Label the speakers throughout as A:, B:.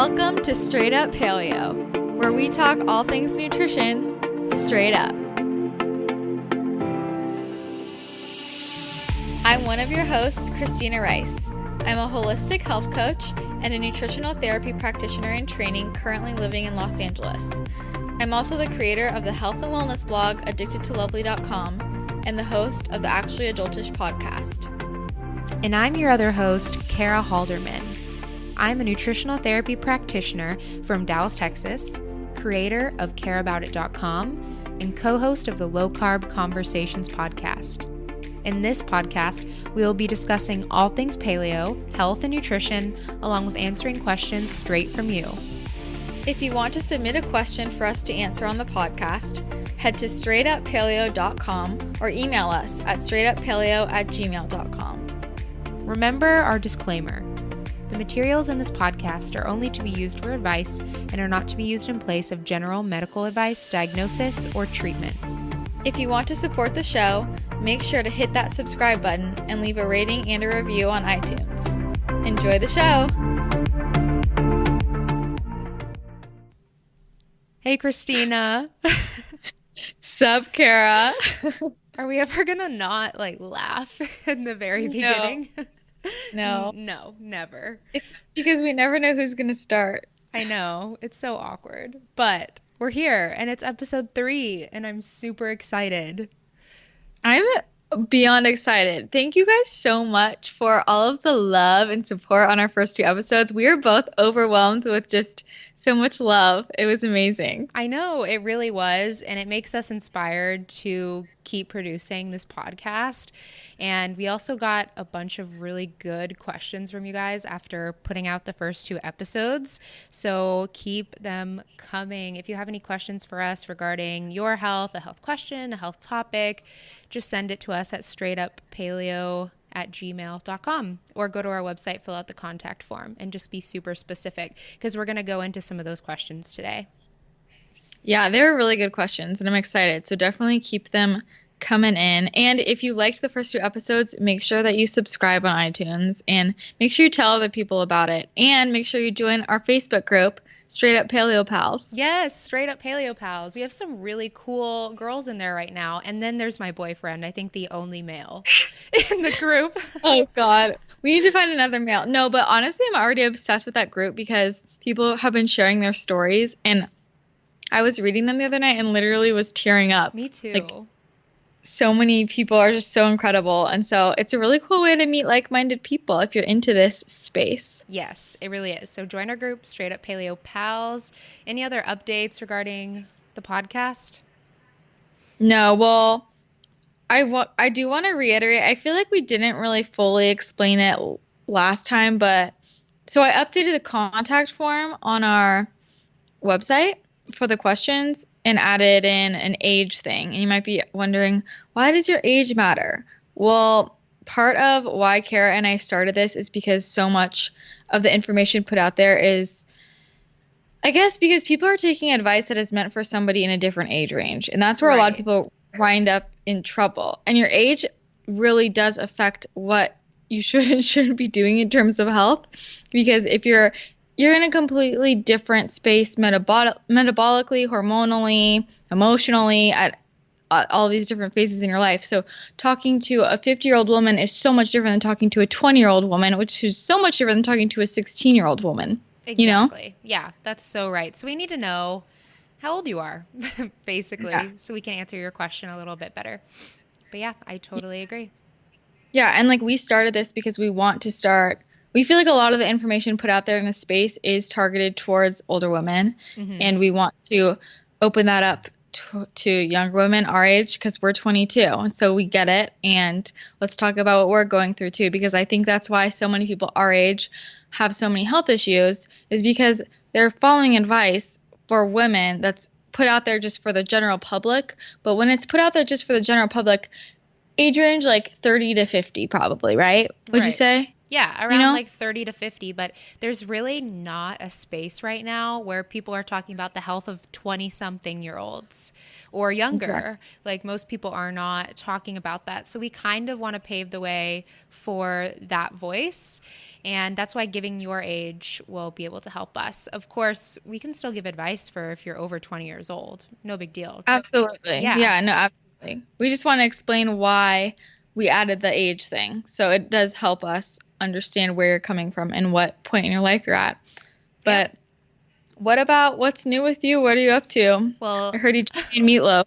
A: Welcome to Straight Up Paleo, where we talk all things nutrition straight up. I'm one of your hosts, Christina Rice. I'm a holistic health coach and a nutritional therapy practitioner in training currently living in Los Angeles. I'm also the creator of the health and wellness blog addictedtolovely.com and the host of the Actually Adultish podcast.
B: And I'm your other host, Kara Halderman. I'm a nutritional therapy practitioner from Dallas, Texas, creator of careaboutit.com, and co-host of the Low Carb Conversations podcast. In this podcast, we will be discussing all things paleo, health, and nutrition, along with answering questions straight from you.
A: If you want to submit a question for us to answer on the podcast, head to straightuppaleo.com or email us at straightuppaleo@gmail.com.
B: Remember our disclaimer. The materials in this podcast are only to be used for advice and are not to be used in place of general medical advice, diagnosis, or treatment.
A: If you want to support the show, make sure to hit that subscribe button and leave a rating and a review on iTunes. Enjoy the show!
B: Hey, Christina.
A: Sup, Kara?
B: Are we ever gonna not laugh in the very beginning?
A: No.
B: No, never.
A: It's because we never know who's going to start.
B: I know. It's so awkward. But we're here, and it's episode 3, and I'm super excited.
A: I'm beyond excited. Thank you guys so much for all of the love and support on our first 2 episodes. We are both overwhelmed with just so much love. It was amazing.
B: I know, it really was, and it makes us inspired to keep producing this podcast. And we also got a bunch of really good questions from you guys after putting out the first 2 episodes. So keep them coming. If you have any questions for us regarding your health, a health question, a health topic, just send it to us at straightuppaleo@gmail.com or go to our website, fill out the contact form, and just be super specific because we're going to go into some of those questions today.
A: Yeah, they were really good questions, and I'm excited. So definitely keep them coming in. And if you liked the first 2 episodes, make sure that you subscribe on iTunes and make sure you tell other people about it. And make sure you join our Facebook group, Straight Up Paleo Pals.
B: Yes, Straight Up Paleo Pals. We have some really cool girls in there right now. And then there's my boyfriend, I think the only male in the group.
A: Oh, God. We need to find another male. No, but honestly, I'm already obsessed with that group because people have been sharing their stories. And I was reading them the other night and literally was tearing up.
B: Me too.
A: So many people are just so incredible. And so it's a really cool way to meet like-minded people if you're into this space.
B: Yes, it really is. So join our group, Straight Up Paleo Pals. Any other updates regarding the podcast?
A: No, well, I do want to reiterate. I feel like we didn't really fully explain it last time, but so I updated the contact form on our website for the questions and added in an age thing. And you might be wondering, why does your age matter? Well, part of why Kara and I started this is because so much of the information put out there is, I guess, because people are taking advice that is meant for somebody in a different age range. And that's where a lot of people wind up in trouble. And your age really does affect what you should and shouldn't be doing in terms of health. Because if you're in a completely different space metabolically, hormonally, emotionally, at all these different phases in your life. So talking to a 50-year-old woman is so much different than talking to a 20-year-old woman, which is so much different than talking to a 16-year-old woman.
B: Exactly.
A: You know?
B: Yeah, that's so right. So we need to know how old you are, basically, so we can answer your question a little bit better. But yeah, I totally agree.
A: Yeah, and we started this because we want to start. We feel like a lot of the information put out there in the space is targeted towards older women, and we want to open that up to younger women our age because we're 22, and so we get it. And let's talk about what we're going through too, because I think that's why so many people our age have so many health issues is because they're following advice for women that's put out there just for the general public. But when it's put out there just for the general public, age range 30 to 50 probably, right? Would you say?
B: Yeah,
A: you
B: around
A: know?
B: like 30 to 50, but there's really not a space right now where people are talking about the health of 20 something year olds or
A: Exactly.
B: younger. Like most people are not talking about that. So we kind of want to pave the way for that voice. And that's why giving your age will be able to help us. Of course, we can still give advice for if you're over 20 years old. No big deal.
A: Absolutely.
B: Yeah.
A: Yeah, no, absolutely. We just want to explain why we added the age thing. So it does help us understand where you're coming from and what point in your life you're at.
B: Yep.
A: But what about what's new with you? What are you up to? I
B: Well,
A: heard you just made meatloaf.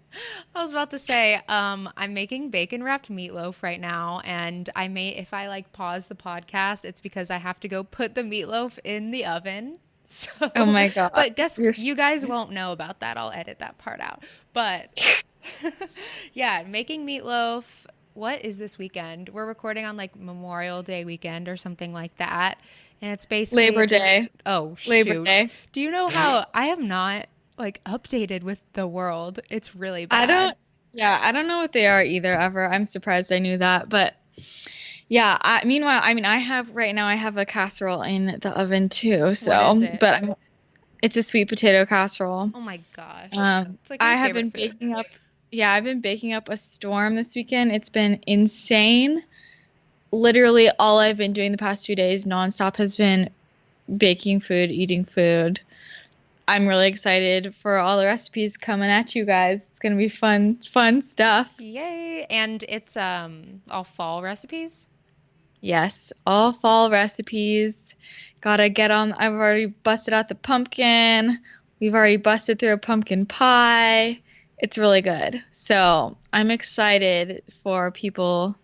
B: I was about to say, I'm making bacon wrapped meatloaf right now, and I may, if I like pause the podcast, it's because I have to go put the meatloaf in the oven.
A: Oh
B: So,
A: my God.
B: but guess
A: You're
B: you guys won't know about that. I'll edit that part out. But yeah, making meatloaf. What is this weekend? We're recording on like Memorial Day weekend or something like that. And it's basically
A: Labor Day.
B: just, oh,
A: Labor
B: shoot.
A: Day.
B: Do you know how I am not like updated with the world? It's really
A: I
B: bad.
A: don't, yeah, I don't know what they are either ever. I'm surprised I knew that. But yeah, meanwhile, I mean, right now, I have a casserole in the oven too.
B: What is
A: So,
B: it?
A: but it's a sweet potato casserole.
B: Oh my gosh. It's like my
A: I have
B: favorite
A: been
B: food.
A: baking up, yeah, I've been baking up a storm this weekend. It's been insane. Literally, all I've been doing the past 2 days nonstop has been baking food, eating food. I'm really excited for all the recipes coming at you guys. It's gonna be fun, fun stuff.
B: Yay. And it's all fall recipes.
A: Yes, all fall recipes. Gotta get on. I've already busted out the pumpkin. We've already busted through a pumpkin pie. It's really good. So I'm excited for people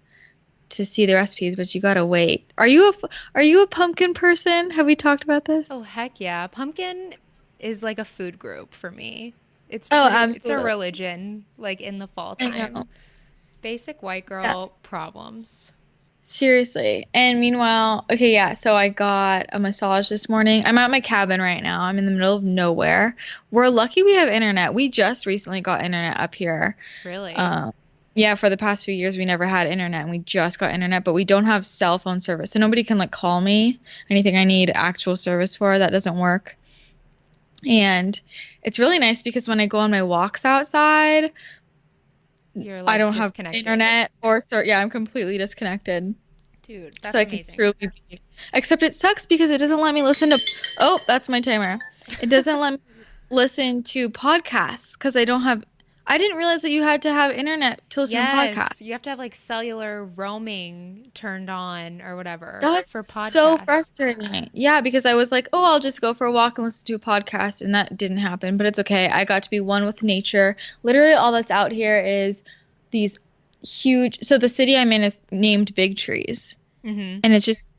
A: to see the recipes, but you gotta wait. Are you a pumpkin person? Have we talked about this?
B: Oh heck yeah. Pumpkin is like a food group for me.
A: Oh,
B: It's a
A: absolutely.
B: religion like in the fall
A: I
B: time.
A: know.
B: Basic white
A: Yeah,
B: girl problems.
A: seriously. And meanwhile, okay, yeah, so I got a massage this morning. I'm at my cabin right now. I'm in the middle of nowhere. We're lucky we have internet. We just recently got internet up here.
B: Really?
A: Um, yeah, for the past few years we never had internet and we just got internet, but we don't have cell phone service. So nobody can like call me. Anything I need actual service for, that doesn't work. And it's really nice because when I go on my walks outside,
B: You're
A: I
B: like
A: don't have
B: disconnected.
A: internet or so yeah, I'm completely disconnected.
B: Dude,
A: So
B: that's
A: I can
B: amazing.
A: truly be. Except it sucks because it doesn't let me listen to. Oh, that's my timer. It doesn't let me listen to podcasts because I don't have. I didn't realize that you had to have internet to listen to
B: Yes,
A: podcasts.
B: you have to have like cellular roaming turned on or whatever
A: That's
B: for
A: so
B: podcasts.
A: frustrating. Yeah, because I was like, oh, I'll just go for a walk and listen to a podcast, and that didn't happen. But it's okay. I got to be one with nature. Literally, all that's out here is these huge. So the city I'm in is named Big Trees,
B: Mm-hmm.
A: and it's just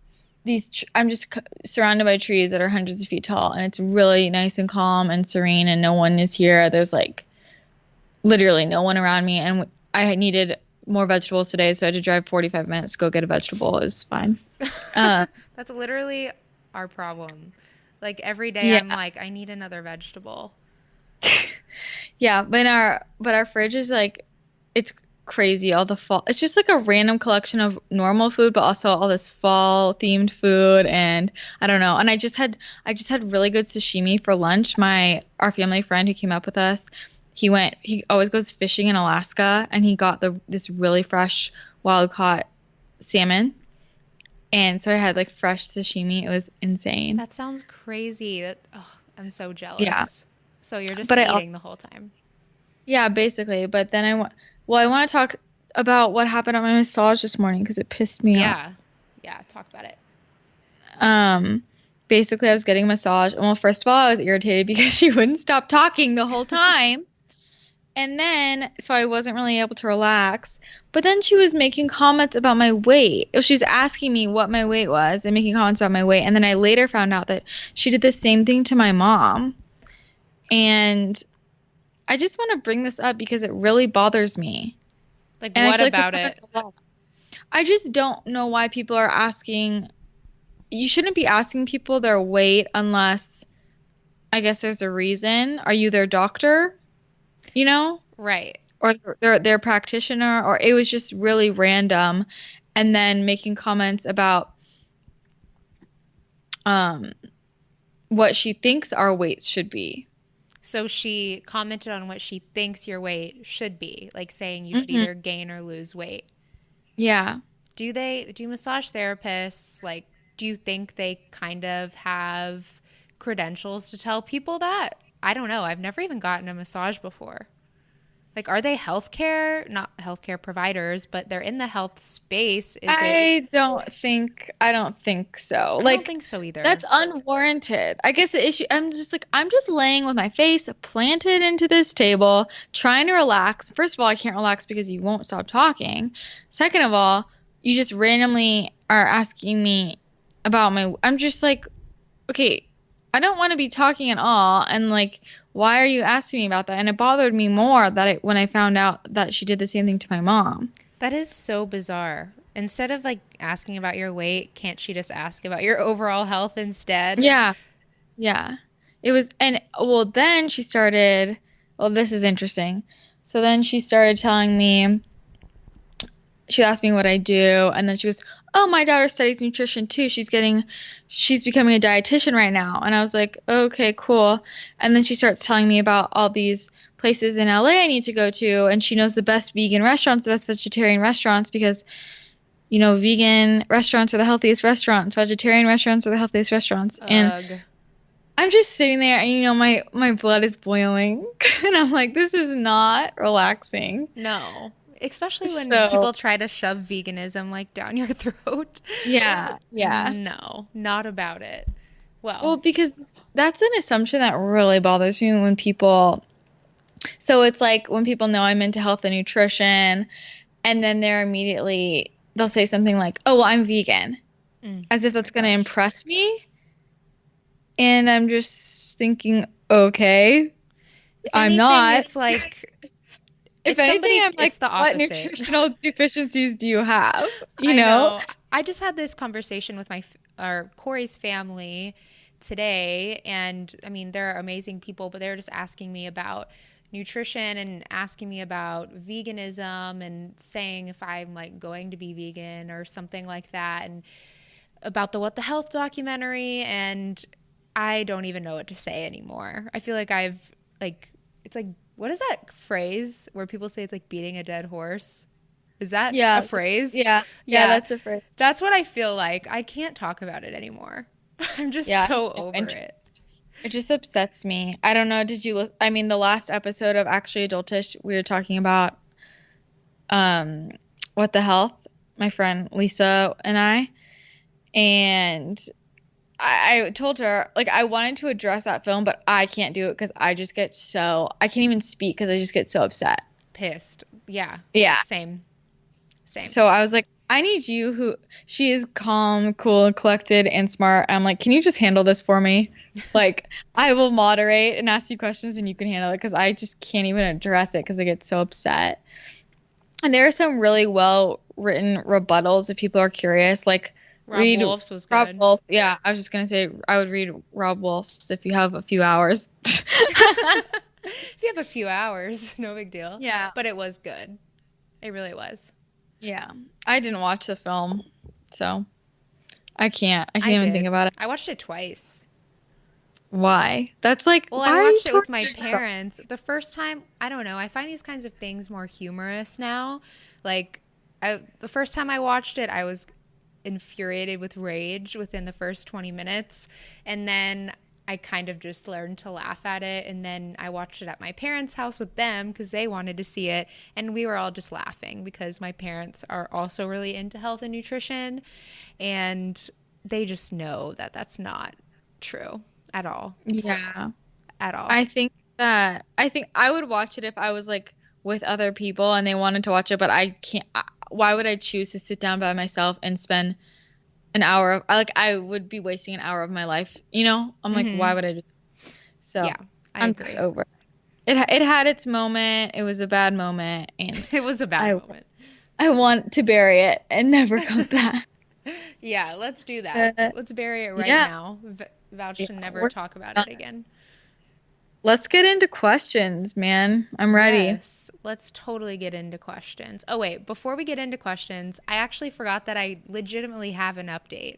A: I'm just surrounded by trees that are hundreds of feet tall, and it's really nice and calm and serene, and no one is here. There's like literally no one around me, and I needed more vegetables today, so I had to drive 45 minutes to go get a vegetable. It was fine. Uh,
B: That's literally our problem. Like every day
A: yeah,
B: I'm like, I need another vegetable.
A: yeah, but our fridge is like it's crazy. All the fall, it's just like a random collection of normal food, but also all this fall themed food, and I don't know. And I just had really good sashimi for lunch. Our family friend who came up with us, he always goes fishing in Alaska, and he got this really fresh wild caught salmon, and so I had like fresh sashimi. It was insane.
B: That sounds crazy. I'm so
A: Yeah,
B: jealous. So you're just
A: but I
B: eating
A: also
B: the whole time.
A: yeah, basically. But then I want to talk about what happened at my massage this morning because it pissed me off.
B: Yeah. Yeah, talk about it.
A: Um, basically, I was getting a massage. Well, first of all, I was irritated because she wouldn't stop talking the whole time. And then, so I wasn't really able to relax. But then she was making comments about my weight. She was asking me what my weight was and making comments about my weight. And then I later found out that she did the same thing to my mom. And I just want to bring this up because it really bothers me.
B: Like
A: And I
B: what
A: feel like this
B: about
A: happens
B: it?
A: a lot. I just don't know why people are asking. You shouldn't be asking people their weight unless I guess there's a reason. Are you their doctor? You know?
B: Right.
A: Or their practitioner? Or it was just really random. And then making comments about um what she thinks our weights should be.
B: So she commented on what she thinks your weight should be, like saying you should
A: Hmm.
B: either gain or lose weight.
A: Yeah.
B: Do massage therapists, like, do you think they kind of have credentials to tell people that? I don't know. I've never even gotten a massage before. Like, are they healthcare, not healthcare providers, but they're in the health space? Is it?
A: I don't think so.
B: I don't
A: Like
B: think so
A: that's
B: either.
A: unwarranted. I guess the issue I'm just laying with my face planted into this table, trying to relax. First of all, I can't relax because you won't stop talking. Second of all, you just randomly are asking me about my I'm just like, okay, I don't want to be talking at all and like why are you asking me about that? And it bothered me more that when I found out that she did the same thing to my mom.
B: That is so bizarre. Instead of like asking about your weight, can't she just ask about your overall health instead?
A: Yeah. Yeah. It was, and well, then she started, well, this is interesting. So then she started telling me, she asked me what I do, and then she was, oh, my daughter studies nutrition too. She's becoming a dietitian right now. And I was like, okay, cool. And then she starts telling me about all these places in LA I need to go to, and she knows the best vegan restaurants, the best vegetarian restaurants, because, vegan restaurants are the healthiest restaurants, vegetarian restaurants are the healthiest restaurants. And
B: Ugh.
A: I'm just sitting there and my blood is boiling and I'm like this is not relaxing.
B: No. Especially when
A: So,
B: people try to shove veganism like down your throat.
A: yeah, yeah.
B: No, not about it.
A: Well,
B: Well,
A: because that's an assumption that really bothers me when people so it's like when people know I'm into health and nutrition and then they'll say something like, "Oh, well, I'm vegan." As if
B: my
A: that's going to
B: gosh.
A: impress me. And I'm just thinking, "Okay,
B: If
A: I'm
B: anything,
A: not."
B: it's like
A: If
B: if
A: anything,
B: somebody,
A: I'm like,
B: it's the
A: what
B: opposite.
A: nutritional deficiencies do you have? You
B: I
A: know?
B: know. I just had this conversation with or Corey's family today, and I mean, they're amazing people, but they're just asking me about nutrition and asking me about veganism and saying if I'm like going to be vegan or something like that, and about the What the Health documentary, and I don't even know what to say anymore. I feel like I've like it's like what is that phrase where people say it's like beating a dead horse? Is that a
A: Yeah.
B: phrase?
A: Yeah. Yeah,
B: Yeah,
A: that's a first.
B: that's what I feel like. I can't talk about it anymore. I'm just
A: Yeah, I have
B: so
A: no
B: over it.
A: interest. It just upsets me. I don't know. I mean, the last episode of Actually Adultish, we were talking about um what the health, my friend Lisa and and I told her like I wanted to address that film, but I can't do it because I can't even speak because I just get so upset.
B: Pissed. Yeah,
A: Yeah.
B: same, same.
A: So I was like, I need you who she is calm, cool, collected, and smart. I'm like, can you just handle this for me? Like, I will moderate and ask you questions and you can handle it because I just can't even address it because I get so upset. And there are some really well written rebuttals if people are curious. Like,
B: Rob
A: read
B: Wolf's was
A: Rob
B: good.
A: Wolf. Yeah, I was just gonna say I would read Rob Wolf's if you have a few hours.
B: If you have a few hours, no big deal.
A: Yeah.
B: But it was good. It really was.
A: Yeah. I didn't watch the film, so I can't
B: I
A: even think
B: did.
A: about it.
B: I watched it twice.
A: Why? That's like,
B: Well,
A: why
B: I
A: are you
B: watched it with my
A: torturing yourself?
B: parents. The first time, I don't know. I find these kinds of things more humorous now. Like, the first time I watched it, I was infuriated with rage within the first 20 minutes. And then I kind of just learned to laugh at it. And then I watched it at my parents' house with them because they wanted to see it. And we were all just laughing because my parents are also really into health and nutrition. And they just know that that's not true at all.
A: Yeah.
B: At all.
A: I think I would watch it if I was like with other people and they wanted to watch it, but I can't. Why would I choose to sit down by myself and spend an hour like I would be wasting an hour of my life, you know? I'm like, why
B: Hmm.
A: would I do so?
B: Yeah, I
A: I'm just
B: agree.
A: over it. It had its moment. It was a bad moment, and
B: It was a bad
A: I
B: moment.
A: I want to bury it and never come back.
B: Yeah, let's do that.
A: Uh,
B: Let's bury it right
A: yeah,
B: now. Vouch
A: yeah.
B: to never
A: We're
B: talk about it
A: done.
B: again.
A: Let's get into questions, man. I'm ready.
B: Yes, let's totally get into questions. Oh, wait, before we get into questions, I actually forgot that I legitimately have an update.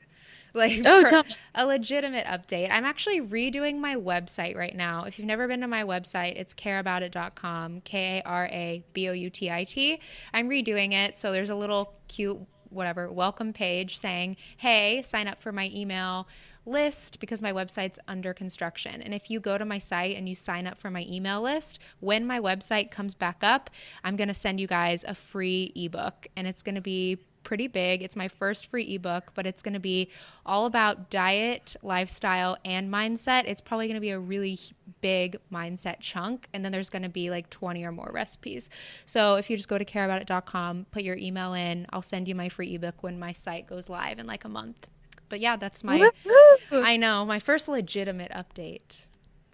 B: like
A: Oh, tell me.
B: a legitimate update. I'm actually redoing my website right now. If you've never been to my website, it's careaboutit.com, KARABOUTIT. I'm redoing it. So there's a little cute, whatever, welcome page saying, hey, sign up for my email list because my website's under construction. And if you go to my site and you sign up for my email list, when my website comes back up, I'm going to send you guys a free ebook, and it's going to be pretty big. It's my first free ebook, but it's going to be all about diet, lifestyle, and mindset. It's probably going to be a really big mindset chunk, and then there's going to be like 20 or more recipes. So if you just go to careaboutit.com, put your email in, I'll send you my free ebook when my site goes live in like a month. But yeah, that's my,
A: Woohoo!
B: I know, my first legitimate update.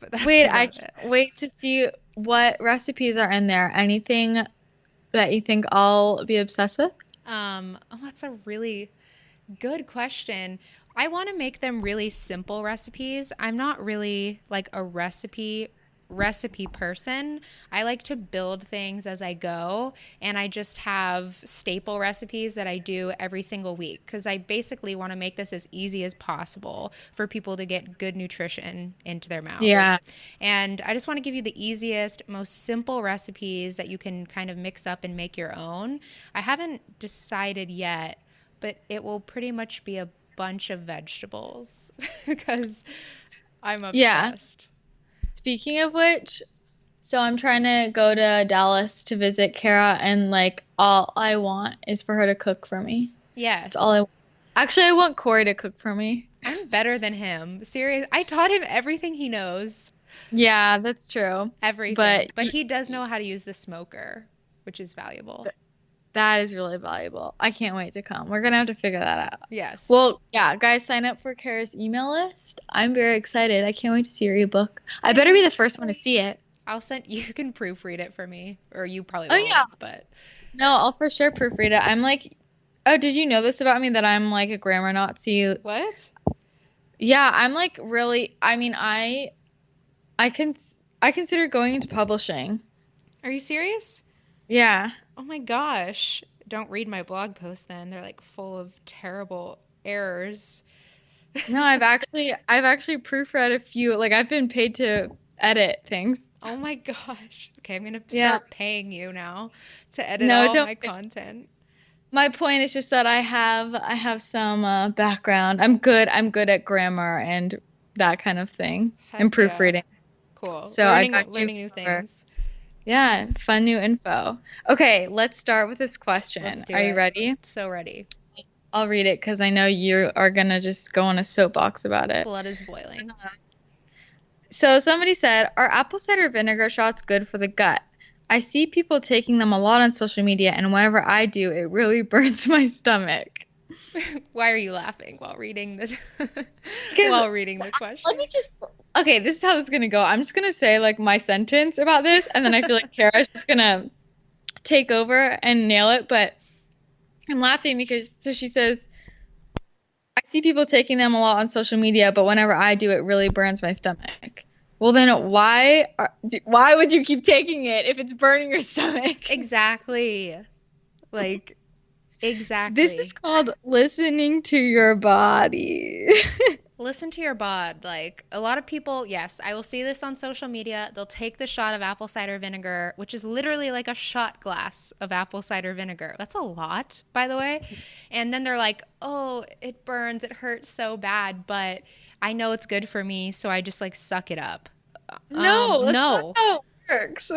B: But that's
A: Wait, I
B: about it.
A: can't wait to see what recipes are in there. Anything that you think I'll be obsessed with?
B: Oh, that's a really good question. I want to make them really simple recipes. I'm not really like a recipe person. I like to build things as I go, and I just have staple recipes that I do every single week cuz I basically want to make this as easy as possible for people to get good nutrition into their mouths.
A: Yeah.
B: And I just want to give you the easiest, most simple recipes that you can kind of mix up and make your own. I haven't decided yet, but it will pretty much be a bunch of vegetables because I'm
A: Yeah.
B: obsessed.
A: Speaking of which, so I'm trying to go to Dallas to visit Kara, and like all I want is for her to cook for me. That's all
B: Yes.
A: I want. Actually, I want Corey to cook for me.
B: I'm better than him. Serious. I taught him everything he knows.
A: Yeah, that's true.
B: Everything.
A: But
B: But he does know how to use the smoker, which is valuable.
A: that is really valuable. I can't wait to come. We're gonna have to figure that out.
B: Yes.
A: Well, yeah, guys, sign up for Kara's email list. I'm very excited. I can't wait to see your ebook. I better be the first one to see it.
B: I'll send you can proofread it for me. Or you probably
A: Oh
B: won't,
A: yeah.
B: but
A: No, I'll for sure proofread it. I'm like, oh, did you know this about me that I'm like a grammar Nazi?
B: what?
A: Yeah, I'm like really. I mean, I can I consider going into publishing.
B: Are you serious?
A: Yeah.
B: Oh my gosh. Don't read my blog posts then. They're like full of terrible errors.
A: No, I've actually proofread a few. Like I've been paid to edit things.
B: Oh my gosh. Okay, I'm going to
A: Yeah.
B: start paying you now to edit
A: No,
B: all
A: don't.
B: my content.
A: My point is just that I have some background. I'm good at grammar and that kind of thing and
B: Heck yeah.
A: proofreading.
B: Cool.
A: So I got you
B: Learning new
A: for
B: things.
A: yeah, fun new info. Okay, let's start with this
B: Let's
A: question.
B: do
A: Are you
B: it.
A: ready?
B: So ready.
A: I'll read it because I know you are gonna just go on a soapbox about it.
B: Blood is boiling.
A: So somebody said, are apple cider vinegar shots good for the gut? I see people taking them a lot on social media, and whenever I do, it really burns my stomach.
B: Why are you laughing while reading the
A: Because
B: while reading the
A: let
B: question?
A: me just, okay, this is how this is gonna go. I'm just gonna say like my sentence about this, and then I feel like Kara's just gonna take over and nail it. But I'm laughing because so she says, I see people taking them a lot on social media, but whenever I do, it really burns my stomach. Well, then why would you keep taking it if it's burning your stomach?
B: Exactly. Like
A: This is
B: exactly.
A: called listening to your body.
B: Listen to your bod. Like a lot of people, yes, I will see this on social media. They'll take the shot of apple cider vinegar, which is literally like a shot glass of apple cider vinegar. That's a lot, by the way. And then they're like, "Oh, it burns. It hurts so bad, but I know it's good for me, so I just like suck it up."
A: No, that's not
B: No.
A: how it works.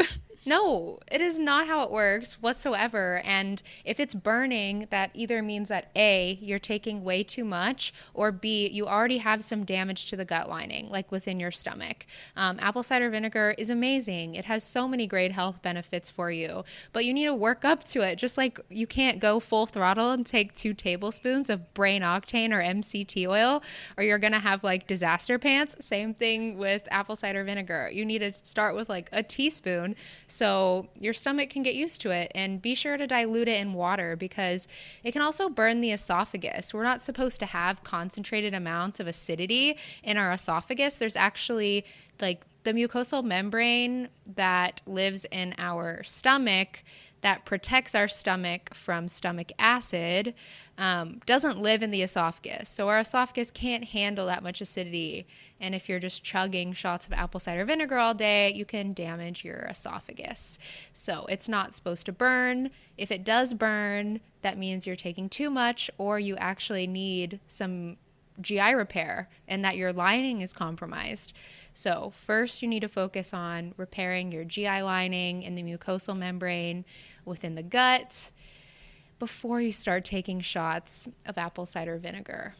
B: No, it is not how it works whatsoever. And if it's burning, that either means that A, you're taking way too much, or B, you already have some damage to the gut lining, like within your stomach. Apple cider vinegar is amazing. It has so many great health benefits for you, but you need to work up to it. Just like you can't go full throttle and take 2 tablespoons of brain octane or MCT oil, or you're going to have like disaster pants. Same thing with apple cider vinegar. You need to start with like a teaspoon so your stomach can get used to it, and be sure to dilute it in water because it can also burn the esophagus. We're not supposed to have concentrated amounts of acidity in our esophagus. There's actually like the mucosal membrane that lives in our stomach that protects our stomach from stomach acid doesn't live in the esophagus. So our esophagus can't handle that much acidity. And if you're just chugging shots of apple cider vinegar all day, you can damage your esophagus. So it's not supposed to burn. If it does burn, that means you're taking too much or you actually need some GI repair and that your lining is compromised. So first you need to focus on repairing your GI lining and the mucosal membrane within the gut before you start taking shots of apple cider vinegar.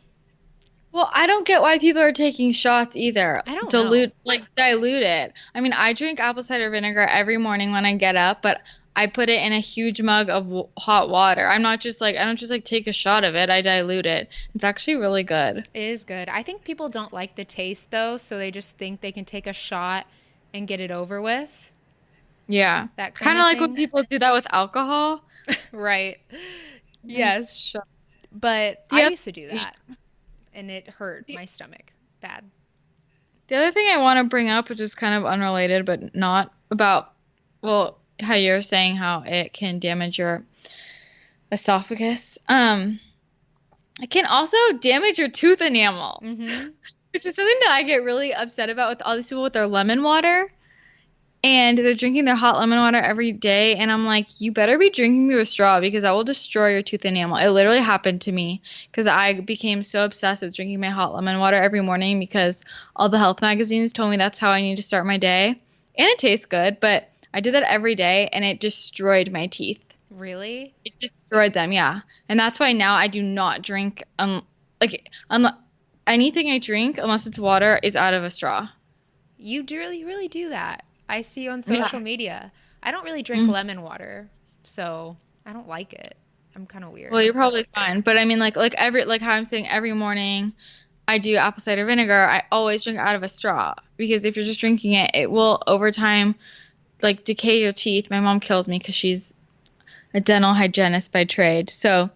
A: Well, I don't get why people are taking shots either.
B: I don't know.
A: Dilute it. I mean, I drink apple cider vinegar every morning when I get up, but I put it in a huge mug of hot water. I don't just like take a shot of it. I dilute it. It's actually really good.
B: It is good. I think people don't like the taste though, so they just think they can take a shot and get it over with.
A: Yeah.
B: That kind
A: Kind of
B: of
A: like when
B: thing.
A: people do that with alcohol.
B: Right.
A: Mm,
B: Yes.
A: shot.
B: But I
A: The other,
B: used to do that and it hurt my stomach bad.
A: the other thing I want to bring up, which is kind of unrelated, but not about, well, how you're saying how it can damage your esophagus. It can also damage your tooth enamel,
B: Mm-hmm.
A: which is something that I get really upset about with all these people with their lemon water. And they're drinking their hot lemon water every day. And I'm like, you better be drinking through a straw because that will destroy your tooth enamel. It literally happened to me because I became so obsessed with drinking my hot lemon water every morning because all the health magazines told me that's how I need to start my day. And it tastes good, but I did that every day and it destroyed my teeth.
B: Really?
A: It destroyed them, yeah. And that's why now I do not drink like anything I drink unless it's water is out of a straw.
B: You do really do that. I see you on
A: Yeah.
B: social media. I don't really drink
A: Mm.
B: lemon water, so I don't like it. I'm kind of
A: Well,
B: weird.
A: you're probably fine. But I mean like how I'm saying every morning I do apple cider vinegar, I always drink out of a straw because if you're just drinking it, it will over time like decay your teeth. My mom kills me because she's a dental hygienist by trade. So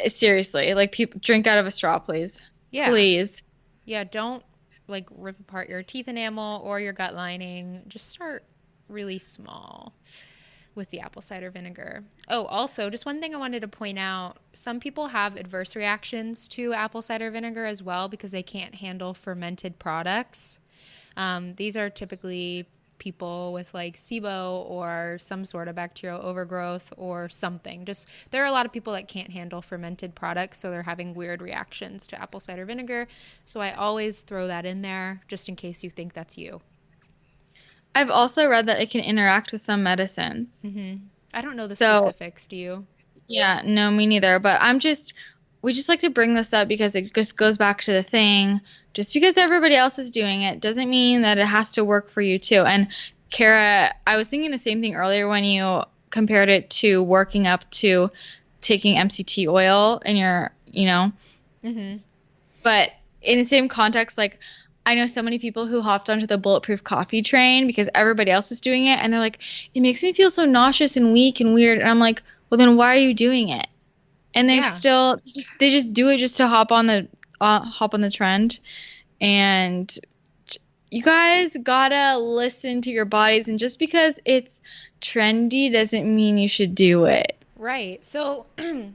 A: seriously, like people drink out of a straw, please.
B: Yeah.
A: Please.
B: Yeah, don't like rip apart your teeth enamel or your gut lining. Just start really small with the apple cider vinegar. Oh, also, just one thing I wanted to point out, some people have adverse reactions to apple cider vinegar as well because they can't handle fermented products. These are typically people with like SIBO or some sort of bacterial overgrowth or something. Just there are a lot of people that can't handle fermented products, so they're having weird reactions to apple cider vinegar. So I always throw that in there just in case you think that's you.
A: I've also read that it can interact with some medicines.
B: I don't know the
A: So
B: specifics, do you?
A: yeah, no, me neither. But we just like to bring this up because it just goes back to the thing. Just because everybody else is doing it doesn't mean that it has to work for you too. And Kara, I was thinking the same thing earlier when you compared it to working up to taking MCT oil in your.
B: Mm-hmm.
A: But in the same context, like I know so many people who hopped onto the bulletproof coffee train because everybody else is doing it, and they're like, it makes me feel so nauseous and weak and weird. And I'm like, well, then why are you doing it? And they're
B: Yeah.
A: still they just do it just to hop on the trend. And you guys gotta listen to your bodies, and just because it's trendy doesn't mean you should do it.
B: Right. So,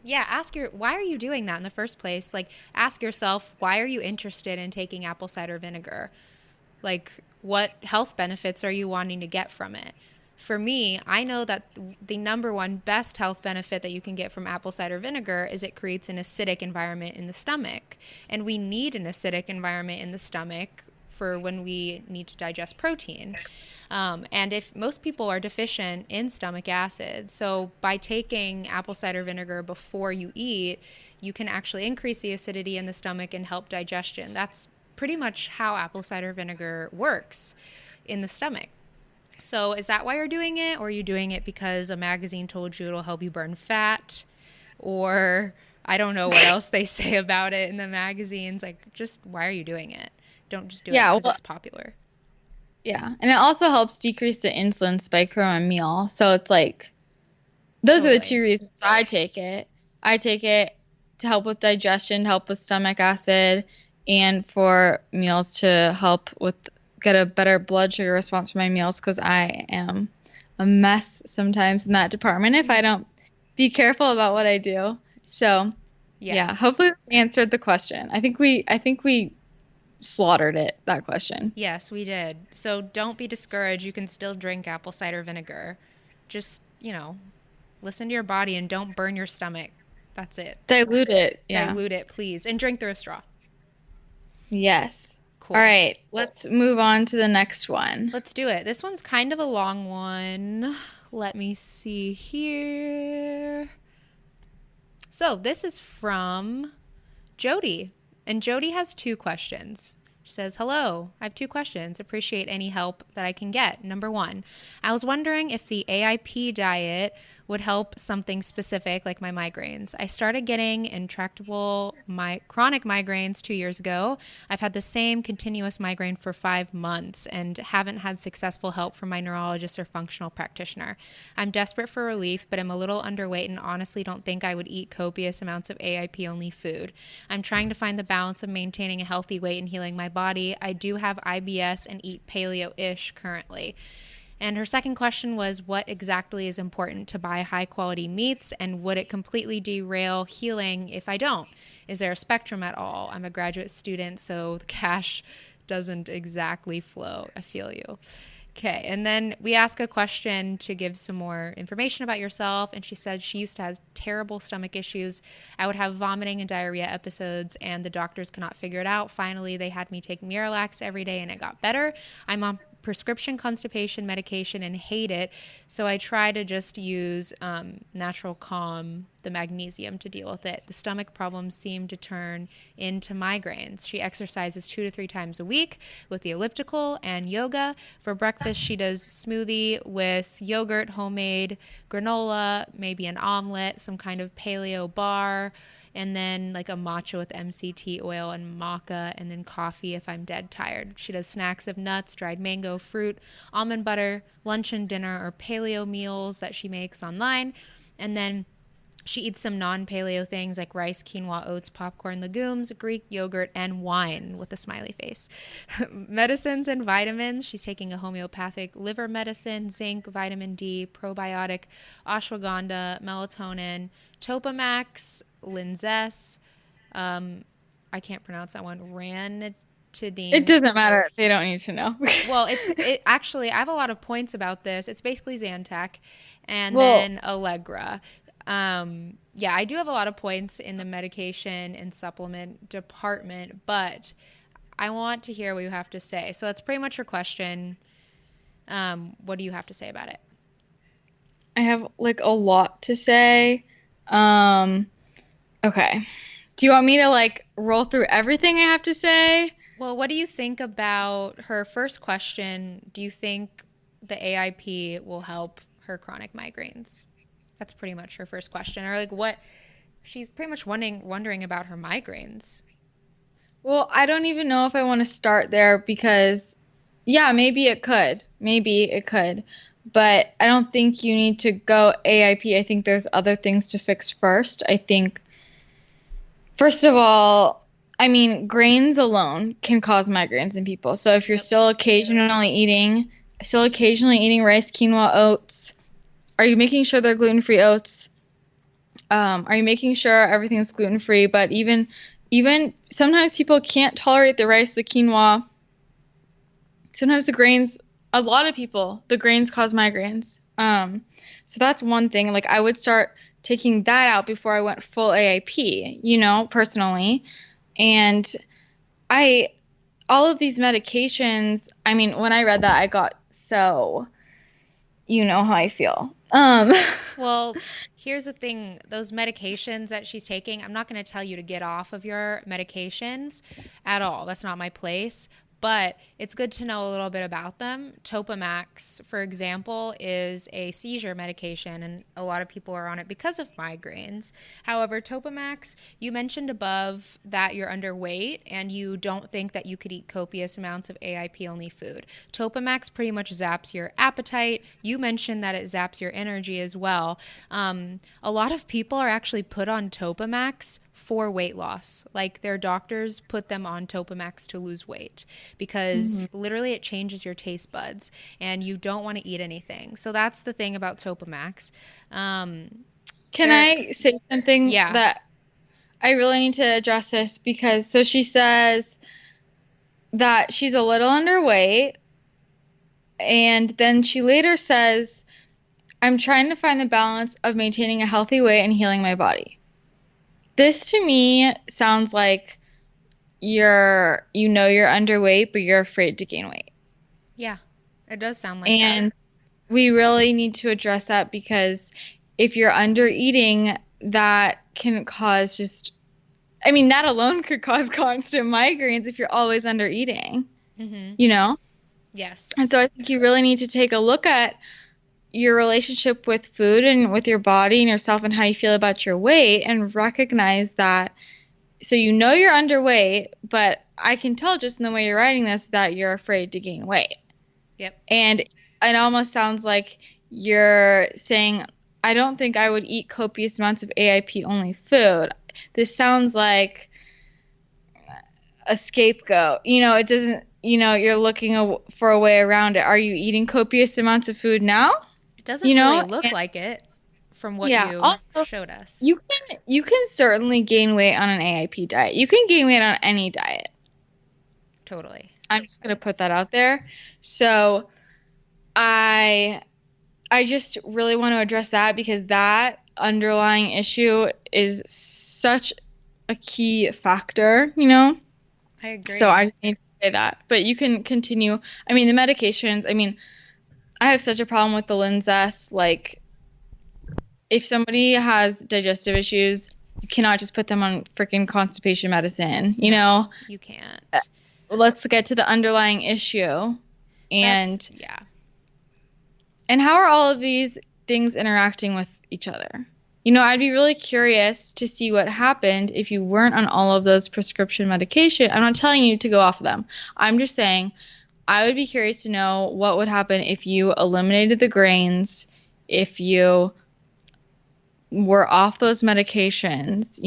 B: yeah, why are you doing that in the first place? Like, ask yourself, why are you interested in taking apple cider vinegar? Like, what health benefits are you wanting to get from it? For me, I know that the number one best health benefit that you can get from apple cider vinegar is it creates an acidic environment in the stomach. And we need an acidic environment in the stomach for when we need to digest protein. And if most people are deficient in stomach acid, so by taking apple cider vinegar before you eat, you can actually increase the acidity in the stomach and help digestion. That's pretty much how apple cider vinegar works in the stomach. So is that why you're doing it? Or are you doing it because a magazine told you it'll help you burn fat? Or I don't know what else they say about it in the magazines. Like, just why are you doing it? Don't just do it
A: Yeah,
B: because
A: well,
B: it's popular.
A: yeah, and it also helps decrease the insulin spike from a meal. So it's like those are the
B: Totally.
A: two reasons I take it. I take it to help with digestion, to help with stomach acid, and for meals to help with get a better blood sugar response from my meals because I am a mess sometimes in that department if I don't be careful about what I do. So, yeah,
B: Yes.
A: hopefully we answered the question. I think we slaughtered it, that question.
B: Yes, we did. So don't be discouraged. You can still drink apple cider vinegar. Just, listen to your body and don't burn your stomach. That's it.
A: Dilute it. Yeah.
B: Dilute it, please. And drink through a straw.
A: Yes. All
B: Cool.
A: right, let's move on to the next one.
B: Let's do it. This one's kind of a long one. Let me see here. So this is from Jody. And Jody has two questions. She says, "Hello, I have two questions. Appreciate any help that I can get. Number one, I was wondering if the AIP diet would help something specific like my migraines. I started getting intractable chronic migraines 2 years ago. I've had the same continuous migraine for 5 months and haven't had successful help from my neurologist or functional practitioner. I'm desperate for relief, but I'm a little underweight and honestly don't think I would eat copious amounts of AIP only food. I'm trying to find the balance of maintaining a healthy weight and healing my body. I do have IBS and eat paleo-ish currently." And her second question was, what exactly is important to buy high quality meats, and would it completely derail healing if I don't? Is there a spectrum at all? I'm a graduate student, so the cash doesn't exactly flow. I feel you. Okay, and then we ask a question to give some more information about yourself, and she said she used to have terrible stomach issues. I would have vomiting and diarrhea episodes, and the doctors could not figure it out. Finally, they had me take Miralax every day, and it got better. I'm on prescription constipation medication and hate it, so I try to just use natural calm, the magnesium, to deal with it. The stomach problems seem to turn into migraines. She exercises 2 to 3 times a week with the elliptical and yoga. For breakfast, she does smoothie with yogurt, homemade granola, maybe an omelet, some kind of paleo bar, and then like a matcha with MCT oil and maca, and then coffee if I'm dead tired. She does snacks of nuts, dried mango, fruit, almond butter, lunch and dinner, or paleo meals that she makes online. And then she eats some non-paleo things like rice, quinoa, oats, popcorn, legumes, Greek yogurt, and wine with a smiley face. Medicines and vitamins. She's taking a homeopathic liver medicine, zinc, vitamin D, probiotic, ashwagandha, melatonin, Topamax, Linzess. I can't pronounce that one.
A: It
B: Ranitidine.
A: doesn't matter. They don't need to know.
B: Well, actually, I have a lot of points about this. It's basically Zantac and
A: Well,
B: then Allegra. Yeah, I do have a lot of points in the medication and supplement department, but I want to hear what you have to say. So that's pretty much your question. What do you have to say about it?
A: I have like a lot to say. Um, okay. Do you want me to like roll through everything I have to say?
B: Well, what do you think about her first question? Do you think the AIP will help her chronic migraines? That's pretty much her first question. Or like what she's pretty much wondering about her migraines.
A: Well, I don't even know if I want to start there because, yeah, maybe it could. Maybe it could. But I don't think you need to go AIP. I think there's other things to fix first. I think, first of all, I mean, grains alone can cause migraines in people. So if you're
B: Yep.
A: still occasionally eating rice, quinoa, oats, are you making sure they're gluten-free oats? Are you making sure everything's gluten-free? But even sometimes people can't tolerate the rice, the quinoa. Sometimes the grains, a lot of people, the grains cause migraines. So that's one thing. Like I would start taking that out before I went full AIP, personally. And I, all of these medications, I mean, when I read that, I got so, you know how I feel.
B: Well, here's the thing, those medications that she's taking, I'm not going to tell you to get off of your medications at all. That's not my place. But it's good to know a little bit about them. Topamax, for example, is a seizure medication, and a lot of people are on it because of migraines. However, Topamax, you mentioned above that you're underweight and you don't think that you could eat copious amounts of AIP only food. Topamax pretty much zaps your appetite. You mentioned that it zaps your energy as well. A lot of people are actually put on Topamax for weight loss. Like their doctors put them on Topamax to lose weight because
A: Hmm.
B: literally it changes your taste buds and you don't want to eat anything. So that's the thing about Topamax. Um,
A: Can
B: there,
A: I say something
B: yeah.
A: that I really need to address this because so she says that she's a little underweight, and then she later says, I'm trying to find the balance of maintaining a healthy weight and healing my body. This to me sounds like you're underweight, but you're afraid to gain weight.
B: Yeah, it does sound like that.
A: And we really need to address that because if you're under eating, that can cause just, I mean, that alone could cause constant migraines if you're always under eating,
B: Mm-hmm.
A: you know?
B: Yes.
A: And so I think you really need to take a look at your relationship with food and with your body and yourself and how you feel about your weight and recognize that. So you know you're underweight, but I can tell just in the way you're writing this that you're afraid to gain weight.
B: Yep.
A: And it almost sounds like you're saying, I don't think I would eat copious amounts of AIP only food. This sounds like a scapegoat. It doesn't, you're looking for a way around it. Are you eating copious amounts of food now?
B: It doesn't
A: You
B: really
A: know?
B: look
A: And
B: like it from what
A: yeah,
B: you
A: also
B: showed us.
A: you can certainly gain weight on an AIP diet. You can gain weight on any diet.
B: Totally.
A: I'm just gonna put that out there. So I I just really want to address that because that underlying issue is such a key factor.
B: I
A: So
B: agree.
A: I just need to say that. But you can continue. I mean, the medications, I mean, I have such a problem with the Linzess. Like, if somebody has digestive issues, you cannot just put them on freaking constipation medicine, you
B: No,
A: know?
B: you can't.
A: Let's get to the underlying issue.
B: That's,
A: And
B: yeah.
A: and how are all of these things interacting with each other? I'd be really curious to see what happened if you weren't on all of those prescription medication. I'm not telling you to go off of them. I'm just saying I would be curious to know what would happen if you eliminated the grains, if you were off those medications,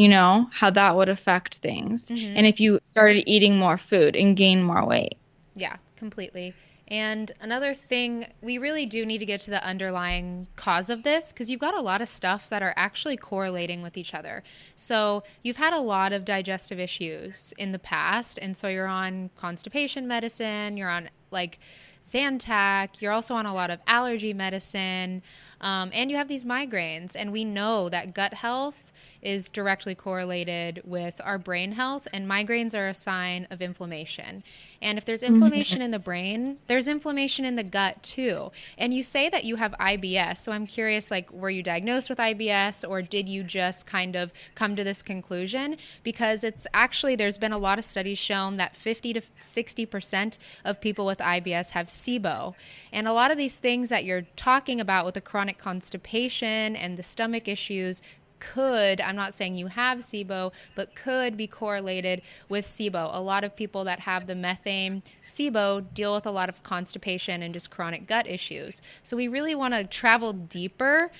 A: how that would affect things.
B: Mm-hmm.
A: And if you started eating more food and gained more weight.
B: Yeah, completely. And another thing, we really do need to get to the underlying cause of this because you've got a lot of stuff that are actually correlating with each other. So you've had a lot of digestive issues in the past, and so you're on constipation medicine, you're on like Zantac, you're also on a lot of allergy medicine, and you have these migraines. And we know that gut health is directly correlated with our brain health, and migraines are a sign of inflammation. And if there's inflammation in the brain, there's inflammation in the gut too. And you say that you have IBS, so I'm curious, like, were you diagnosed with IBS or did you just kind of come to this conclusion? Because it's actually, there's been a lot of studies shown that 50 to 60% of people with IBS have SIBO. And a lot of these things that you're talking about with the chronic constipation and the stomach issues could, I'm not saying you have SIBO, but could be correlated with SIBO. A lot of people that have the methane SIBO deal with a lot of constipation and just chronic gut issues. So we really want to travel deeper,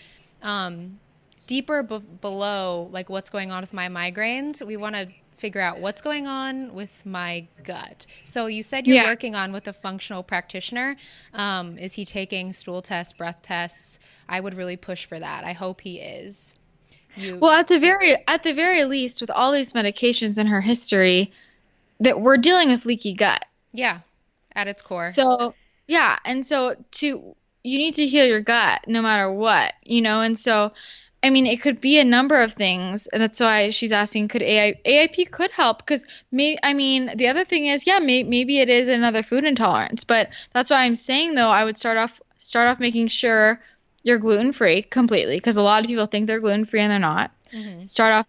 B: below like what's going on with my migraines. We want to figure out what's going on with my gut. So you said you're
A: Yeah.
B: working on with a functional practitioner. Is he taking stool tests, breath tests? I would really push for that. I hope he is. You,
A: Well, at the very least, with all these medications in her history, that we're dealing with leaky gut.
B: yeah, at its core.
A: So, yeah, and so you need to heal your gut no matter what, and so I mean, it could be a number of things, and that's why she's asking, could AIP could help because I mean, the other thing is, yeah, maybe it is another food intolerance, but that's why I'm saying though, I would start off making sure you're gluten free completely because a lot of people think they're gluten free and they're not.
B: Mm-hmm.
A: Start off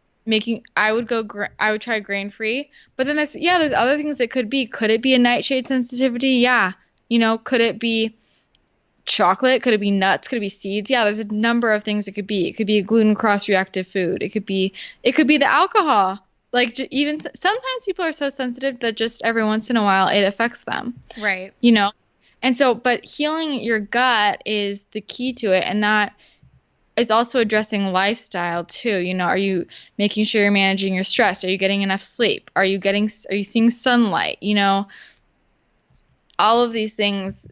A: I would try grain free, but then there's other things it could be. Could it be a nightshade sensitivity? Yeah. Could it be chocolate? Could it be nuts? Could it be seeds? Yeah, there's a number of things it could be. It could be a gluten cross reactive food. It could be the alcohol. Like even sometimes people are so sensitive that just every once in a while it affects them.
B: Right.
A: You know? And so, but healing your gut is the key to it. And that it's also addressing lifestyle too. Are you making sure you're managing your stress? Are you getting enough sleep? Are you seeing sunlight? All of these things,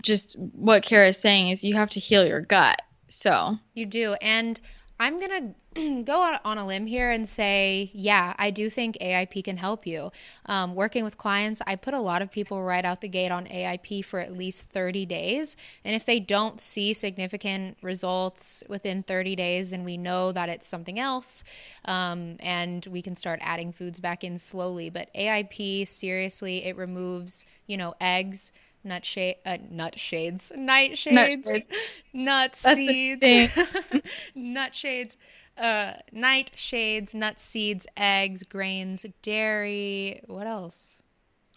A: just what Kara is saying is you have to heal your gut. So,
B: You do. And I'm going to go out on a limb here and say, yeah, I do think AIP can help you. Working with clients, I put a lot of people right out the gate on AIP for at least 30 days. And if they don't see significant results within 30 days, then we know that it's something else. And we can start adding foods back in slowly. But AIP, seriously, it removes, eggs, nightshades,
A: nutshades.
B: nut
A: That's the
B: seeds,
A: thing.
B: nutshades, nightshades, nut seeds, eggs, grains, dairy. What else?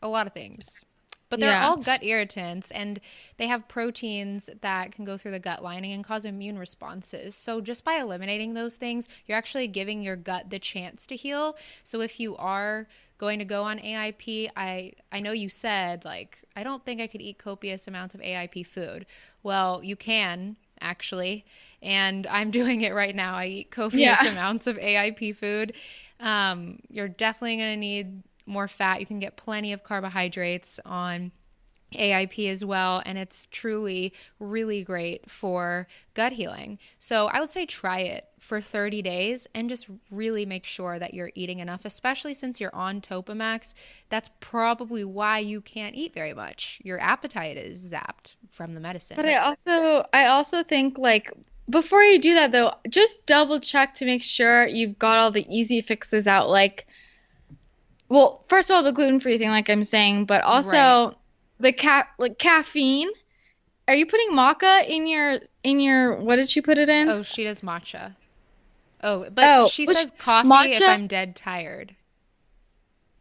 B: A lot of things. But they're
A: Yeah.
B: all gut irritants and they have proteins that can go through the gut lining and cause immune responses. So just by eliminating those things, you're actually giving your gut the chance to heal. So if you are going to go on AIP, I know you said like I don't think I could eat copious amounts of AIP food. Well, you can actually, and I'm doing it right now. I eat copious
A: Yeah.
B: amounts of AIP food. You're definitely going to need more fat. You can get plenty of carbohydrates on AIP as well, and it's truly really great for gut healing. So I would say try it for 30 days and just really make sure that you're eating enough, especially since you're on Topamax. That's probably why you can't eat very much. Your appetite is zapped from the
A: But
B: medicine.
A: I also think like before you do that though, just double check to make sure you've got all the easy fixes out. Like, well, first of all, the gluten-free thing, like I'm saying, but
B: Right.
A: also the like caffeine. Are you putting maca in your what did she put it in?
B: Oh, she does matcha. Oh, but
A: Oh,
B: she
A: which
B: says coffee if
A: matcha?
B: I'm dead tired.